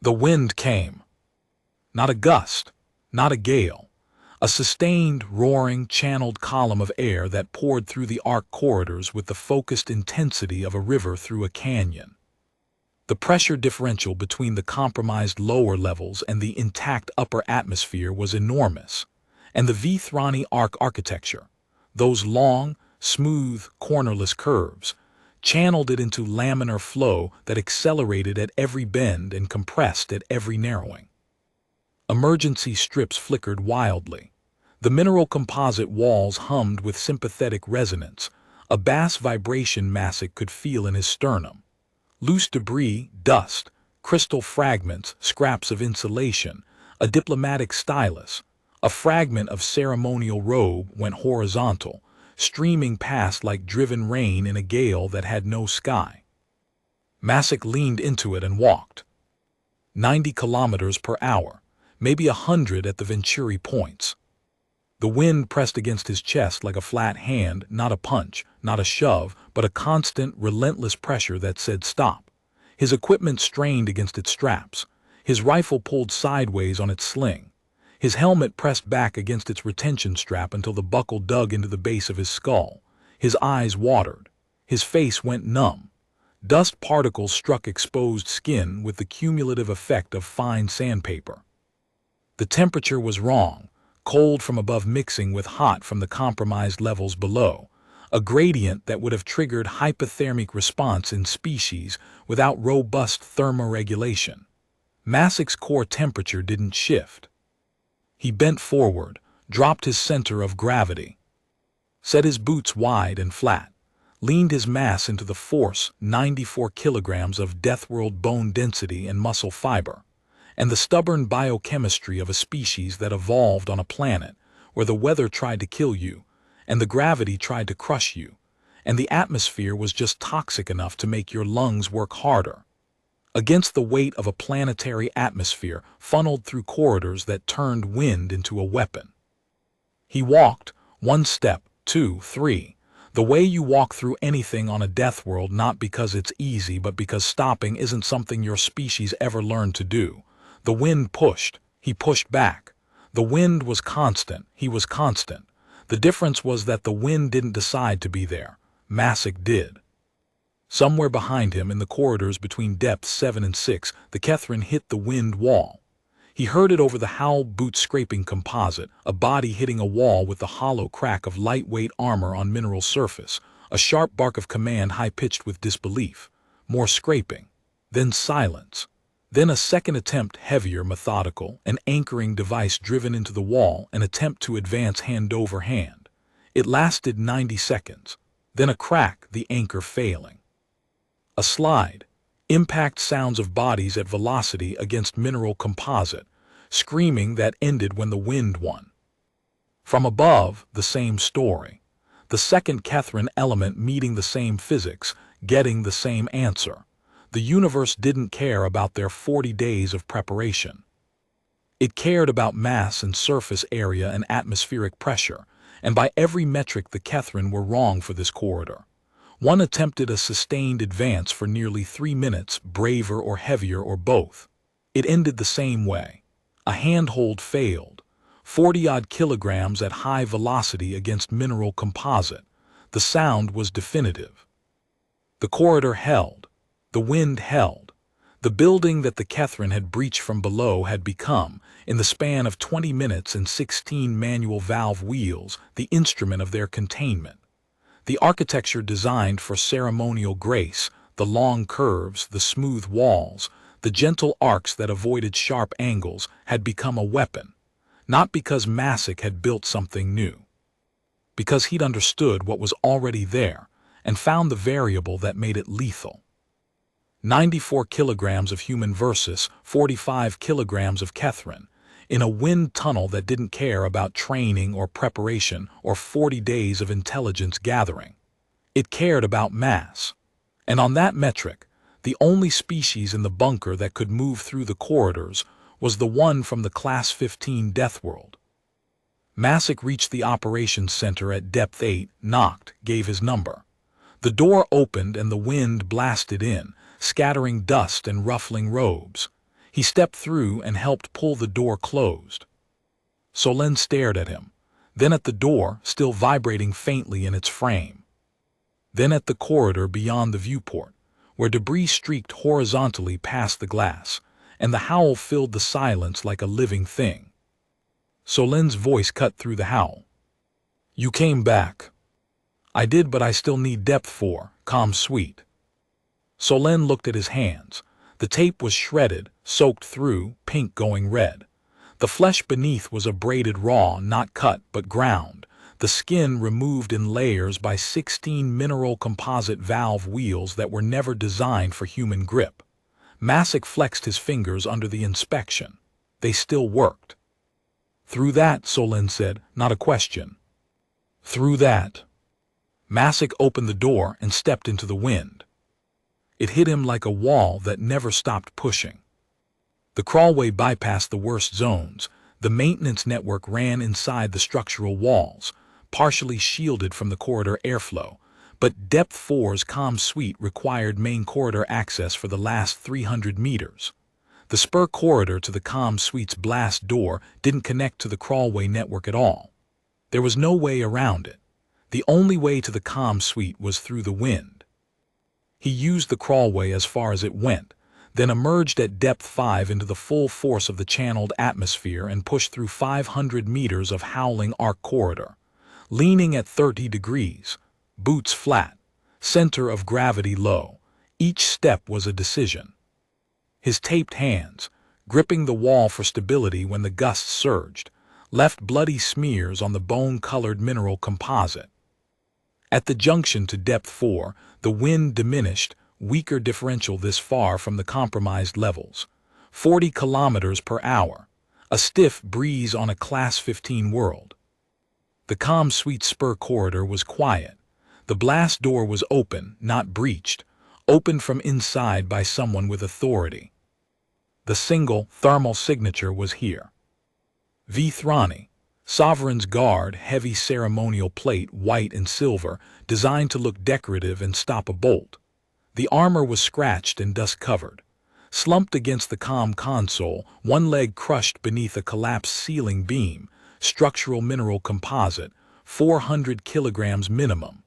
The wind came. Not a gust, not a gale. A sustained, roaring, channeled column of air that poured through the arc corridors with the focused intensity of a river through a canyon. The pressure differential between the compromised lower levels and the intact upper atmosphere was enormous, and the Vethrani arc architecture, those long, smooth, cornerless curves, channeled it into laminar flow that accelerated at every bend and compressed at every narrowing. Emergency strips flickered wildly. The mineral composite walls hummed with sympathetic resonance. A bass vibration Masick could feel in his sternum. Loose debris, dust, crystal fragments, scraps of insulation, a diplomatic stylus, a fragment of ceremonial robe went horizontal, streaming past like driven rain in a gale that had no sky. Masick leaned into it and walked. 90 kilometers per hour, maybe 100 at the Venturi points. The wind pressed against his chest like a flat hand, not a punch, not a shove, but a constant, relentless pressure that said stop. His equipment strained against its straps. His rifle pulled sideways on its sling. His helmet pressed back against its retention strap until the buckle dug into the base of his skull. His eyes watered. His face went numb. Dust particles struck exposed skin with the cumulative effect of fine sandpaper. The temperature was wrong. Cold from above mixing with hot from the compromised levels below, a gradient that would have triggered hypothermic response in species without robust thermoregulation. Masick's core temperature didn't shift. He bent forward, dropped his center of gravity, set his boots wide and flat, leaned his mass into the force 94 kilograms of Deathworld bone density and muscle fiber, and the stubborn biochemistry of a species that evolved on a planet where the weather tried to kill you, and the gravity tried to crush you, and the atmosphere was just toxic enough to make your lungs work harder. Against the weight of a planetary atmosphere funneled through corridors that turned wind into a weapon. He walked, 1 step, 2, 3. The way you walk through anything on a death world, not because it's easy, but because stopping isn't something your species ever learned to do. The wind pushed. He pushed back. The wind was constant. He was constant. The difference was that the wind didn't decide to be there. Masick did. Somewhere behind him, in the corridors between depths 7 and 6, the Kethren hit the wind wall. He heard it over the howl boot-scraping composite, a body hitting a wall with the hollow crack of lightweight armor on mineral surface, a sharp bark of command high-pitched with disbelief. More scraping. Then silence. Then a second attempt, heavier, methodical, an anchoring device driven into the wall, an attempt to advance hand over hand. It lasted 90 seconds. Then a crack, the anchor failing. A slide. Impact sounds of bodies at velocity against mineral composite, screaming that ended when the wind won. From above, the same story. The second Kethren element meeting the same physics, getting the same answer. The universe didn't care about their 40 days of preparation. It cared about mass and surface area and atmospheric pressure, and by every metric the Kethren were wrong for this corridor. One attempted a sustained advance for nearly 3 minutes, braver or heavier or both. It ended the same way. A handhold failed. 40-odd kilograms at high velocity against mineral composite. The sound was definitive. The corridor held. The wind held. The building that the Kethren had breached from below had become, in the span of 20 minutes and 16 manual valve wheels, the instrument of their containment. The architecture designed for ceremonial grace, the long curves, the smooth walls, the gentle arcs that avoided sharp angles, had become a weapon, not because Masick had built something new. Because he'd understood what was already there and found the variable that made it lethal. 94 kilograms of human versus 45 kilograms of Kethren, in a wind tunnel that didn't care about training or preparation or 40 days of intelligence gathering. It cared about mass. And on that metric, the only species in the bunker that could move through the corridors was the one from the Class 15 Deathworld. Masick reached the operations center at depth 8, knocked, gave his number. The door opened and the wind blasted in, scattering dust and ruffling robes. He stepped through and helped pull the door closed. Solen stared at him, then at the door, still vibrating faintly in its frame. Then at the corridor beyond the viewport, where debris streaked horizontally past the glass, and the howl filled the silence like a living thing. Solen's voice cut through the howl. "You came back." "I did, but I still need depth 4, calm sweet." Solen looked at his hands. The tape was shredded, soaked through, pink going red. The flesh beneath was abraded raw, not cut, but ground. The skin removed in layers by 16 mineral composite valve wheels that were never designed for human grip. Masick flexed his fingers under the inspection. They still worked. "Through that," Solen said, not a question. "Through that." Masick opened the door and stepped into the wind. It hit him like a wall that never stopped pushing. The crawlway bypassed the worst zones. The maintenance network ran inside the structural walls, partially shielded from the corridor airflow, but Depth 4's comm suite required main corridor access for the last 300 meters. The spur corridor to the comm suite's blast door didn't connect to the crawlway network at all. There was no way around it. The only way to the comm suite was through the wind. He used the crawlway as far as it went, then emerged at depth 5 into the full force of the channeled atmosphere and pushed through 500 meters of howling arc corridor. Leaning at 30 degrees, boots flat, center of gravity low, each step was a decision. His taped hands, gripping the wall for stability when the gusts surged, left bloody smears on the bone-colored mineral composite. At the junction to depth 4, the wind diminished, weaker differential this far from the compromised levels. 40 kilometers per hour, a stiff breeze on a Class 15 world. The comm suite spur corridor was quiet. The blast door was open, not breached, opened from inside by someone with authority. The single thermal signature was here. V. Thrani, Sovereign's Guard, heavy ceremonial plate, white and silver, designed to look decorative and stop a bolt. The armor was scratched and dust-covered. Slumped against the comm console, one leg crushed beneath a collapsed ceiling beam, structural mineral composite, 400 kilograms minimum.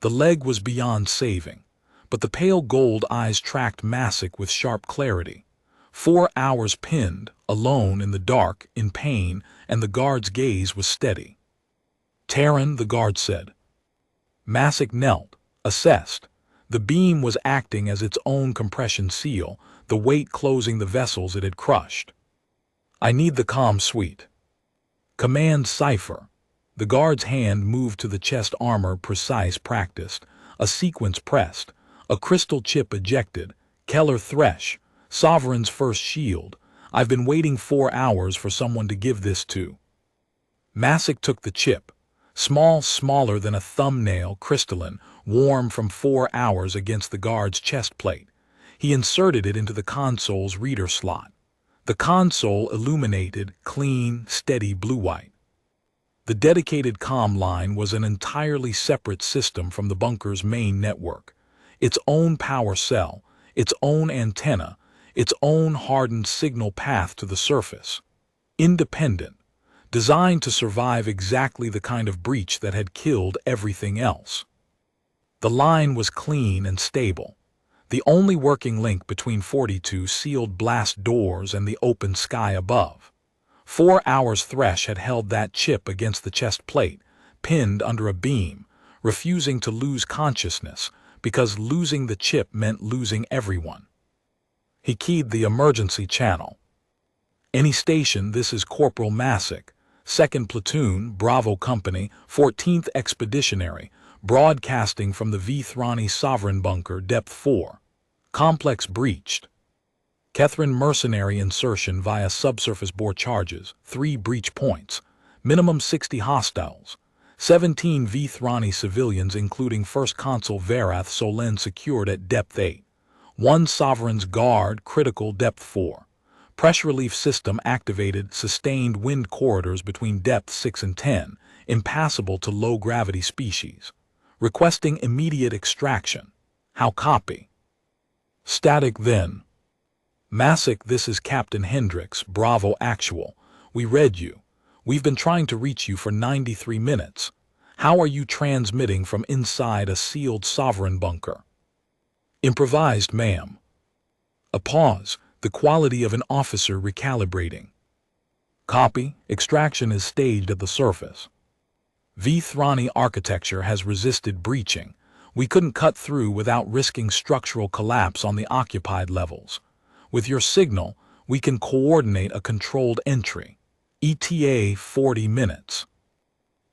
The leg was beyond saving, but the pale gold eyes tracked Masick with sharp clarity. 4 hours pinned, alone in the dark, in pain, and the guard's gaze was steady. Terran, the guard said. Masick knelt, assessed. The beam was acting as its own compression seal, the weight closing the vessels it had crushed. I need the comm suite. Command cipher. The guard's hand moved to the chest armor, precise, practiced. A sequence pressed. A crystal chip ejected. Keller Thresh. Sovereign's first shield. I've been waiting 4 hours for someone to give this to. Masick took the chip. Small, smaller than a thumbnail, crystalline, warm from 4 hours against the guard's chest plate. He inserted it into the console's reader slot. The console illuminated, clean, steady blue-white. The dedicated comm line was an entirely separate system from the bunker's main network. Its own power cell, its own antenna, its own hardened signal path to the surface. Independent, designed to survive exactly the kind of breach that had killed everything else. The line was clean and stable, the only working link between 42 sealed blast doors and the open sky above. 4 hours Thresh had held that chip against the chest plate, pinned under a beam, refusing to lose consciousness, because losing the chip meant losing everyone. He keyed the emergency channel. Any station, this is Corporal Masick, 2nd Platoon, Bravo Company, 14th Expeditionary, broadcasting from the Vethrani Sovereign Bunker, Depth 4. Complex breached. Kethren mercenary insertion via subsurface bore charges, 3 breach points, minimum 60 hostiles, 17 Vethrani civilians including First Consul Varath Solen secured at Depth 8. 1 Sovereign's Guard, critical, Depth 4. Pressure relief system activated, sustained wind corridors between Depth 6 and 10, impassable to low-gravity species. Requesting immediate extraction. How copy? Static then. Masick, this is Captain Hendricks, Bravo Actual. We read you. We've been trying to reach you for 93 minutes. How are you transmitting from inside a sealed sovereign bunker? Improvised, ma'am. A pause, the quality of an officer recalibrating. Copy, extraction is staged at the surface. Vethrani architecture has resisted breaching. We couldn't cut through without risking structural collapse on the occupied levels. With your signal, we can coordinate a controlled entry. ETA 40 minutes.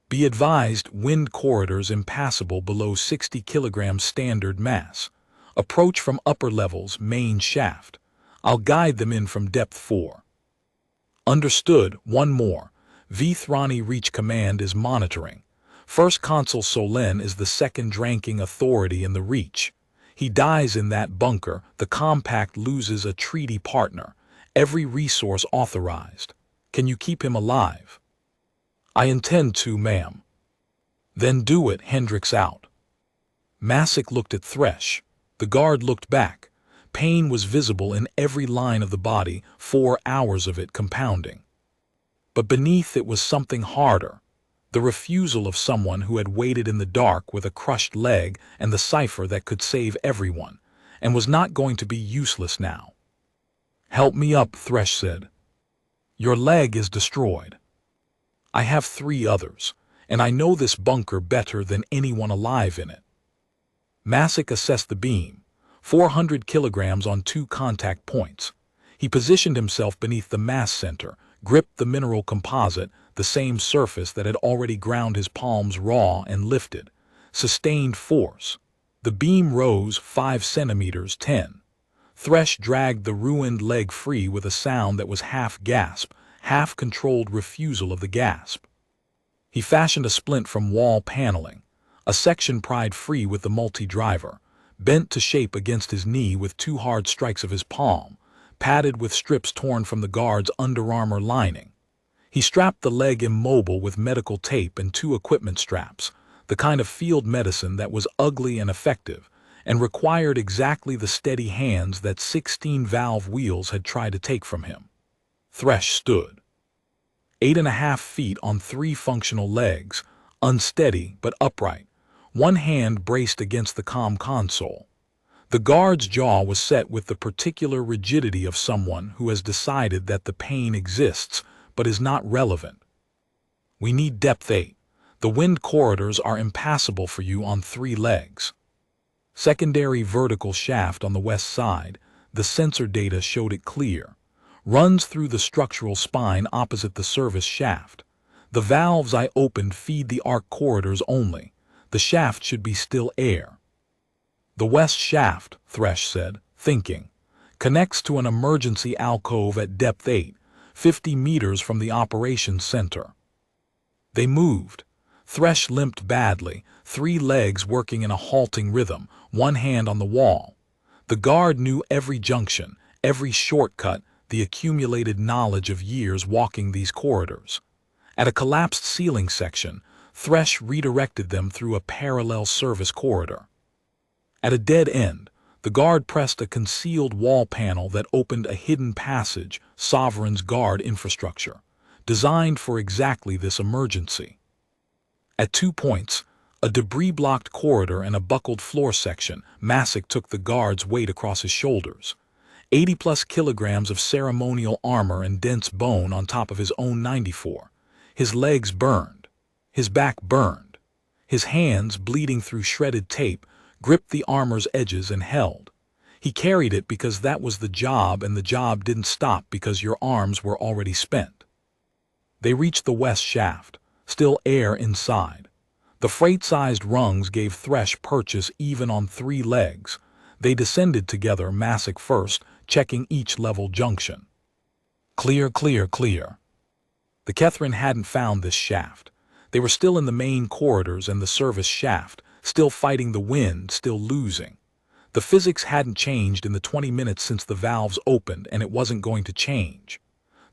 Be advised, wind corridors impassable below 60 kilograms standard mass. Approach from upper levels, main shaft. I'll guide them in from Depth 4. Understood. One more. Vethrani Reach Command is monitoring. First Consul Solen is the second-ranking authority in the Reach. He dies in that bunker, the compact loses a treaty partner, every resource authorized. Can you keep him alive? I intend to, ma'am. Then do it. Hendricks out. Masick looked at Thresh. The guard looked back. Pain was visible in every line of the body, 4 hours of it compounding. But beneath it was something harder. The refusal of someone who had waited in the dark with a crushed leg and the cipher that could save everyone, and was not going to be useless now. Help me up, Thresh said. Your leg is destroyed. I have 3 others, and I know this bunker better than anyone alive in it. Masick assessed the beam, 400 kilograms on 2 contact points. He positioned himself beneath the mass center, gripped the mineral composite, the same surface that had already ground his palms raw, and lifted. Sustained force. The beam rose 5 centimeters, 10. Thresh dragged the ruined leg free with a sound that was half gasp, half controlled refusal of the gasp. He fashioned a splint from wall paneling, a section pried free with the multi-driver, bent to shape against his knee with 2 hard strikes of his palm, padded with strips torn from the guard's underarmor lining. He strapped the leg immobile with medical tape and 2 equipment straps, the kind of field medicine that was ugly and effective, and required exactly the steady hands that 16 valve wheels had tried to take from him. Thresh stood. 8.5 feet on 3 functional legs, unsteady but upright, one hand braced against the comm console. The guard's jaw was set with the particular rigidity of someone who has decided that the pain exists but is not relevant. We need depth 8. The wind corridors are impassable for you on 3 legs. Secondary vertical shaft on the west side, the sensor data showed it clear, runs through the structural spine opposite the service shaft. The valves I opened feed the arc corridors only. The shaft should be still air. The west shaft, Thresh said, thinking, connects to an emergency alcove at depth 8, 50 meters from the operations center. They moved. Thresh limped badly, 3 legs working in a halting rhythm, one hand on the wall. The guard knew every junction, every shortcut, the accumulated knowledge of years walking these corridors. At a collapsed ceiling section, Thresh redirected them through a parallel service corridor. At a dead end, the guard pressed a concealed wall panel that opened a hidden passage, Sovereign's guard infrastructure, designed for exactly this emergency. At 2 points, a debris-blocked corridor and a buckled floor section, Masick took the guard's weight across his shoulders. 80-plus kilograms of ceremonial armor and dense bone on top of his own 94. His legs burned. His back burned. His hands, bleeding through shredded tape, gripped the armor's edges and held. He carried it because that was the job, and the job didn't stop because your arms were already spent. They reached the west shaft, still air inside. The freight-sized rungs gave Thresh purchase even on 3 legs. They descended together, Masick first, checking each level junction. Clear, clear, clear. The Kethren hadn't found this shaft. They were still in the main corridors and the service shaft, still fighting the wind, still losing. The physics hadn't changed in the 20 minutes since the valves opened, and it wasn't going to change.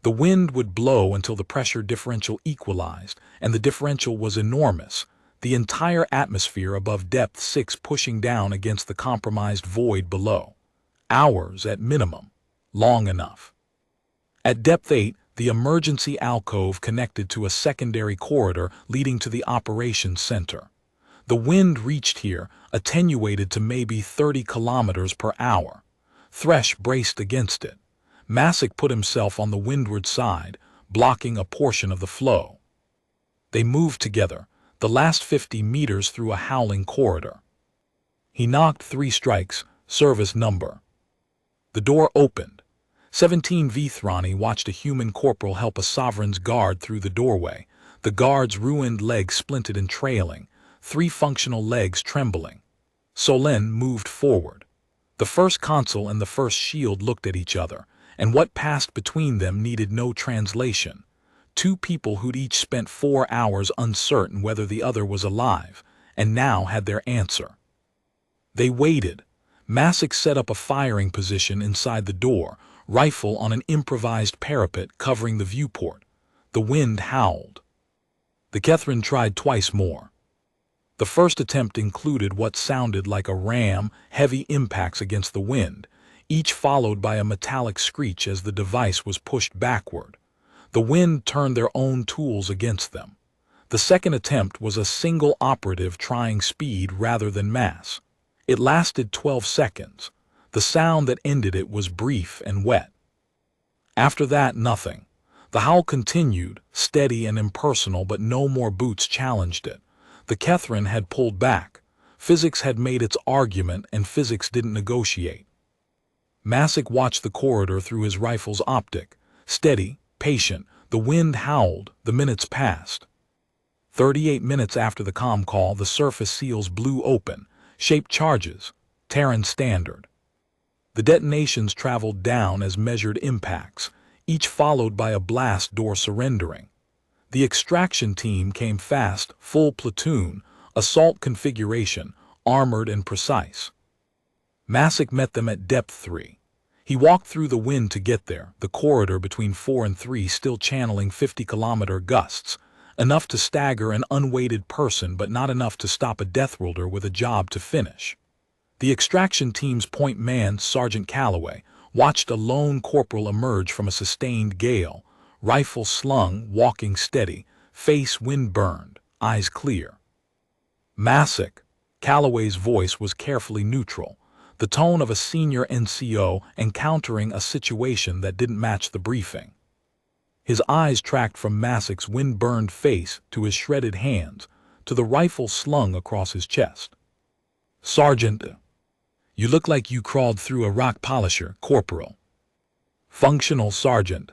The wind would blow until the pressure differential equalized, and the differential was enormous, the entire atmosphere above depth 6 pushing down against the compromised void below. Hours at minimum. Long enough. At depth 8, the emergency alcove connected to a secondary corridor leading to the operations center. The wind reached here, attenuated to maybe 30 kilometers per hour. Thresh braced against it. Masick put himself on the windward side, blocking a portion of the flow. They moved together, the last 50 meters through a howling corridor. He knocked 3 strikes, service number. The door opened. 17 Vethrani watched a human corporal help a Sovereign's guard through the doorway, the guard's ruined legs splinted and trailing, 3 functional legs trembling. Solen moved forward. The first consul and the first shield looked at each other, and what passed between them needed no translation. 2 people who'd each spent 4 hours uncertain whether the other was alive, and now had their answer. They waited. Masick set up a firing position inside the door, rifle on an improvised parapet covering the viewport. The wind howled. The Kethren tried twice more. The first attempt included what sounded like a ram, heavy impacts against the wind, each followed by a metallic screech as the device was pushed backward. The wind turned their own tools against them. The second attempt was a single operative trying speed rather than mass. It lasted 12 seconds. The sound that ended it was brief and wet. After that, nothing. The howl continued, steady and impersonal, but no more boots challenged it. The Kethren had pulled back. Physics had made its argument, and physics didn't negotiate. Masick watched the corridor through his rifle's optic. Steady, patient, the wind howled, the minutes passed. 38 minutes after the comm call, the surface seals blew open, shaped charges, Terran standard. The detonations traveled down as measured impacts, each followed by a blast door surrendering. The extraction team came fast, full platoon, assault configuration, armored and precise. Masick met them at depth 3. He walked through the wind to get there, the corridor between 4 and 3 still channeling 50-kilometer gusts, enough to stagger an unweighted person but not enough to stop a Deathworlder with a job to finish. The extraction team's point man, Sergeant Calloway, watched a lone corporal emerge from a sustained gale, rifle slung, walking steady, face wind-burned, eyes clear. "Massac," Calloway's voice was carefully neutral, the tone of a senior NCO encountering a situation that didn't match the briefing. His eyes tracked from Massac's wind-burned face to his shredded hands, to the rifle slung across his chest. "Sergeant, you look like you crawled through a rock polisher, Corporal." "Functional, Sergeant."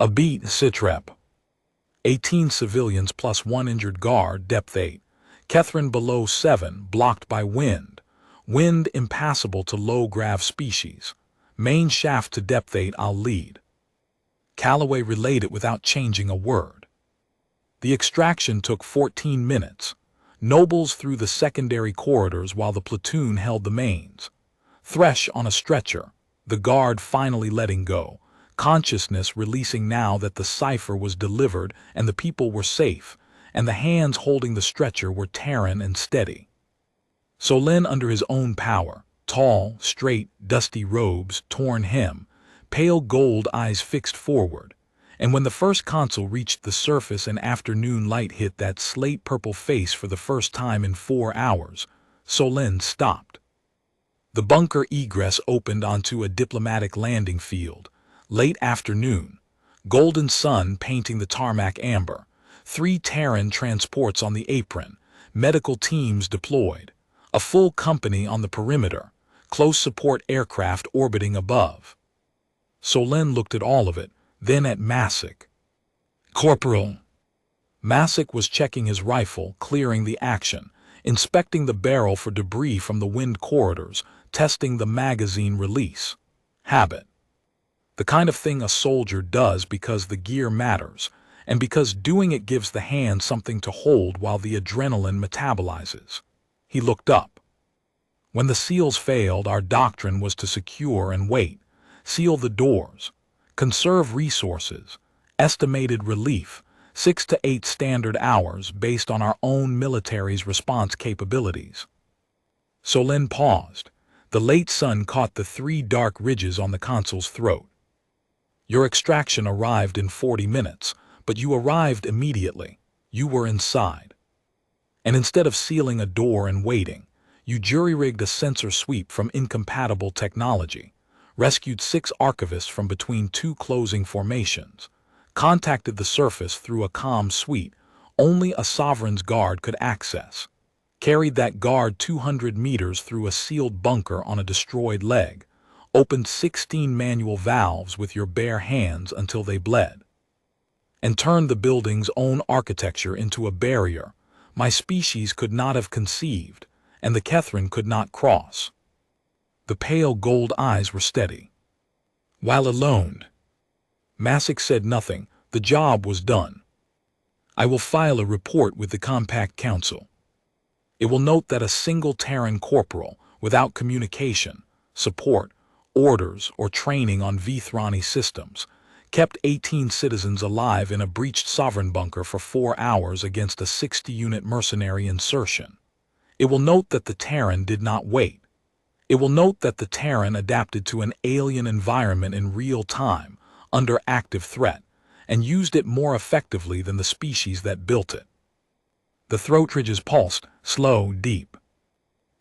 "A beat, Sitrep." 18 civilians plus 1 injured guard, depth 8. Kethren below 7, blocked by wind. Wind impassable to low-grav species. Main shaft to depth 8, I'll lead. Calloway relayed it without changing a word. The extraction took 14 minutes. Nobles through the secondary corridors while the platoon held the mains. Thresh on a stretcher, the guard finally letting go, consciousness releasing now that the cipher was delivered and the people were safe, and the hands holding the stretcher were Terran and steady. Solin under his own power, tall, straight, dusty robes, torn hem, pale gold eyes fixed forward, and when the first consul reached the surface and afternoon light hit that slate-purple face for the first time in 4 hours, Solin stopped. The bunker egress opened onto a diplomatic landing field, late afternoon, golden sun painting the tarmac amber, 3 Terran transports on the apron, medical teams deployed, a full company on the perimeter, close support aircraft orbiting above. Solin looked at all of it, then at Massac. "Corporal." Massac was checking his rifle, clearing the action, inspecting the barrel for debris from the wind corridors, testing the magazine release. Habit. The kind of thing a soldier does because the gear matters, and because doing it gives the hand something to hold while the adrenaline metabolizes. He looked up. When the seals failed, our doctrine was to secure and wait, seal the doors, conserve resources, estimated relief, 6 to 8 standard hours based on our own military's response capabilities. Solin paused. The late sun caught the 3 dark ridges on the consul's throat. "Your extraction arrived in 40 minutes, but you arrived immediately. You were inside. And instead of sealing a door and waiting, you jury-rigged a sensor sweep from incompatible technology, rescued 6 archivists from between 2 closing formations, contacted the surface through a comm suite only a sovereign's guard could access, carried that guard 200 meters through a sealed bunker on a destroyed leg, opened 16 manual valves with your bare hands until they bled, and turned the building's own architecture into a barrier my species could not have conceived, and the Kethren could not cross." The pale gold eyes were steady. "While alone." Massac said nothing. The job was done. "I will file a report with the Compact Council. It will note that a single Terran corporal, without communication, support, orders, or training on Vithrani systems, kept 18 citizens alive in a breached sovereign bunker for 4 hours against a 60-unit mercenary insertion. It will note that the Terran did not wait. It will note that the Terran adapted to an alien environment in real time, under active threat, and used it more effectively than the species that built it." The throat ridges pulsed, slow, deep.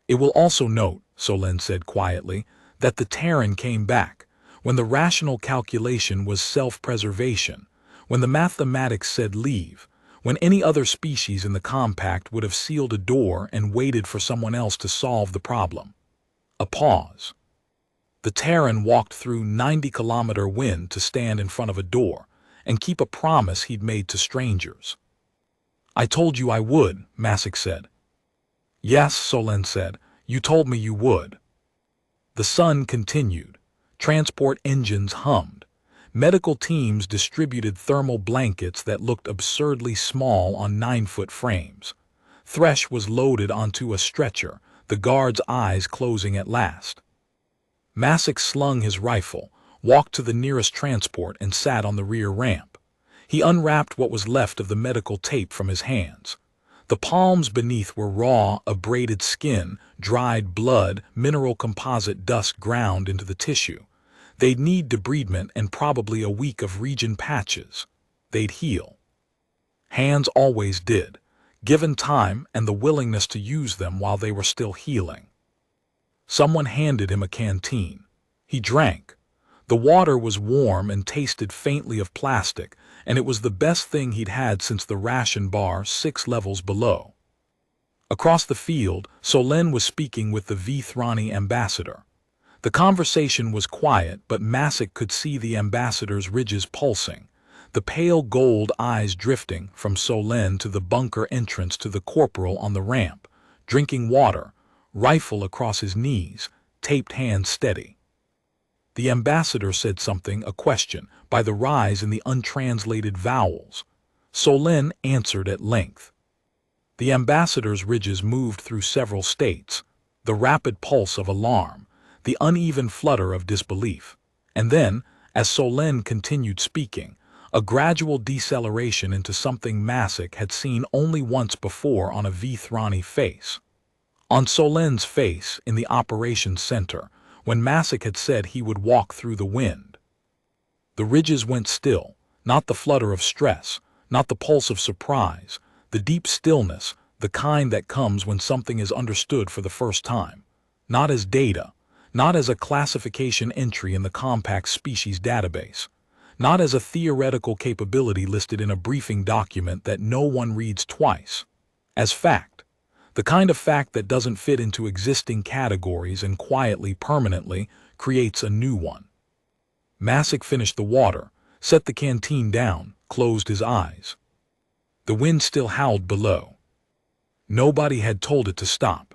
"It will also note," Solin said quietly, "that the Terran came back, when the rational calculation was self-preservation, when the mathematics said leave, when any other species in the compact would have sealed a door and waited for someone else to solve the problem." A pause. The Terran walked through 90-kilometer wind to stand in front of a door and keep a promise he'd made to strangers. "I told you I would," Massac said. "Yes," Solin said, "you told me you would." The sun continued. Transport engines hummed. Medical teams distributed thermal blankets that looked absurdly small on 9-foot frames. Thresh was loaded onto a stretcher, the guard's eyes closing at last. Masick slung his rifle, walked to the nearest transport and sat on the rear ramp. He unwrapped what was left of the medical tape from his hands. The palms beneath were raw, abraded skin, dried blood, mineral composite dust ground into the tissue. They'd need debridement and probably a week of region patches. They'd heal. Hands always did, given time and the willingness to use them while they were still healing. Someone handed him a canteen. He drank. The water was warm and tasted faintly of plastic, and it was the best thing he'd had since the ration bar 6 levels below. Across the field, Solen was speaking with the Vethrani ambassador. The conversation was quiet, but Masick could see the ambassador's ridges pulsing, the pale gold eyes drifting from Solen to the bunker entrance to the corporal on the ramp, drinking water, rifle across his knees, taped hands steady. The ambassador said something, a question, by the rise in the untranslated vowels. Solen answered at length. The ambassador's ridges moved through several states, the rapid pulse of alarm, the uneven flutter of disbelief, and then, as Solen continued speaking, a gradual deceleration into something Masick had seen only once before on a Vethrani face. On Solen's face, in the operations center, when Masick had said he would walk through the wind. The ridges went still, not the flutter of stress, not the pulse of surprise, the deep stillness, the kind that comes when something is understood for the first time, not as data, not as a classification entry in the compact species database, not as a theoretical capability listed in a briefing document that no one reads twice, as fact. The kind of fact that doesn't fit into existing categories and quietly, permanently, creates a new one. Masick finished the water, set the canteen down, closed his eyes. The wind still howled below. Nobody had told it to stop.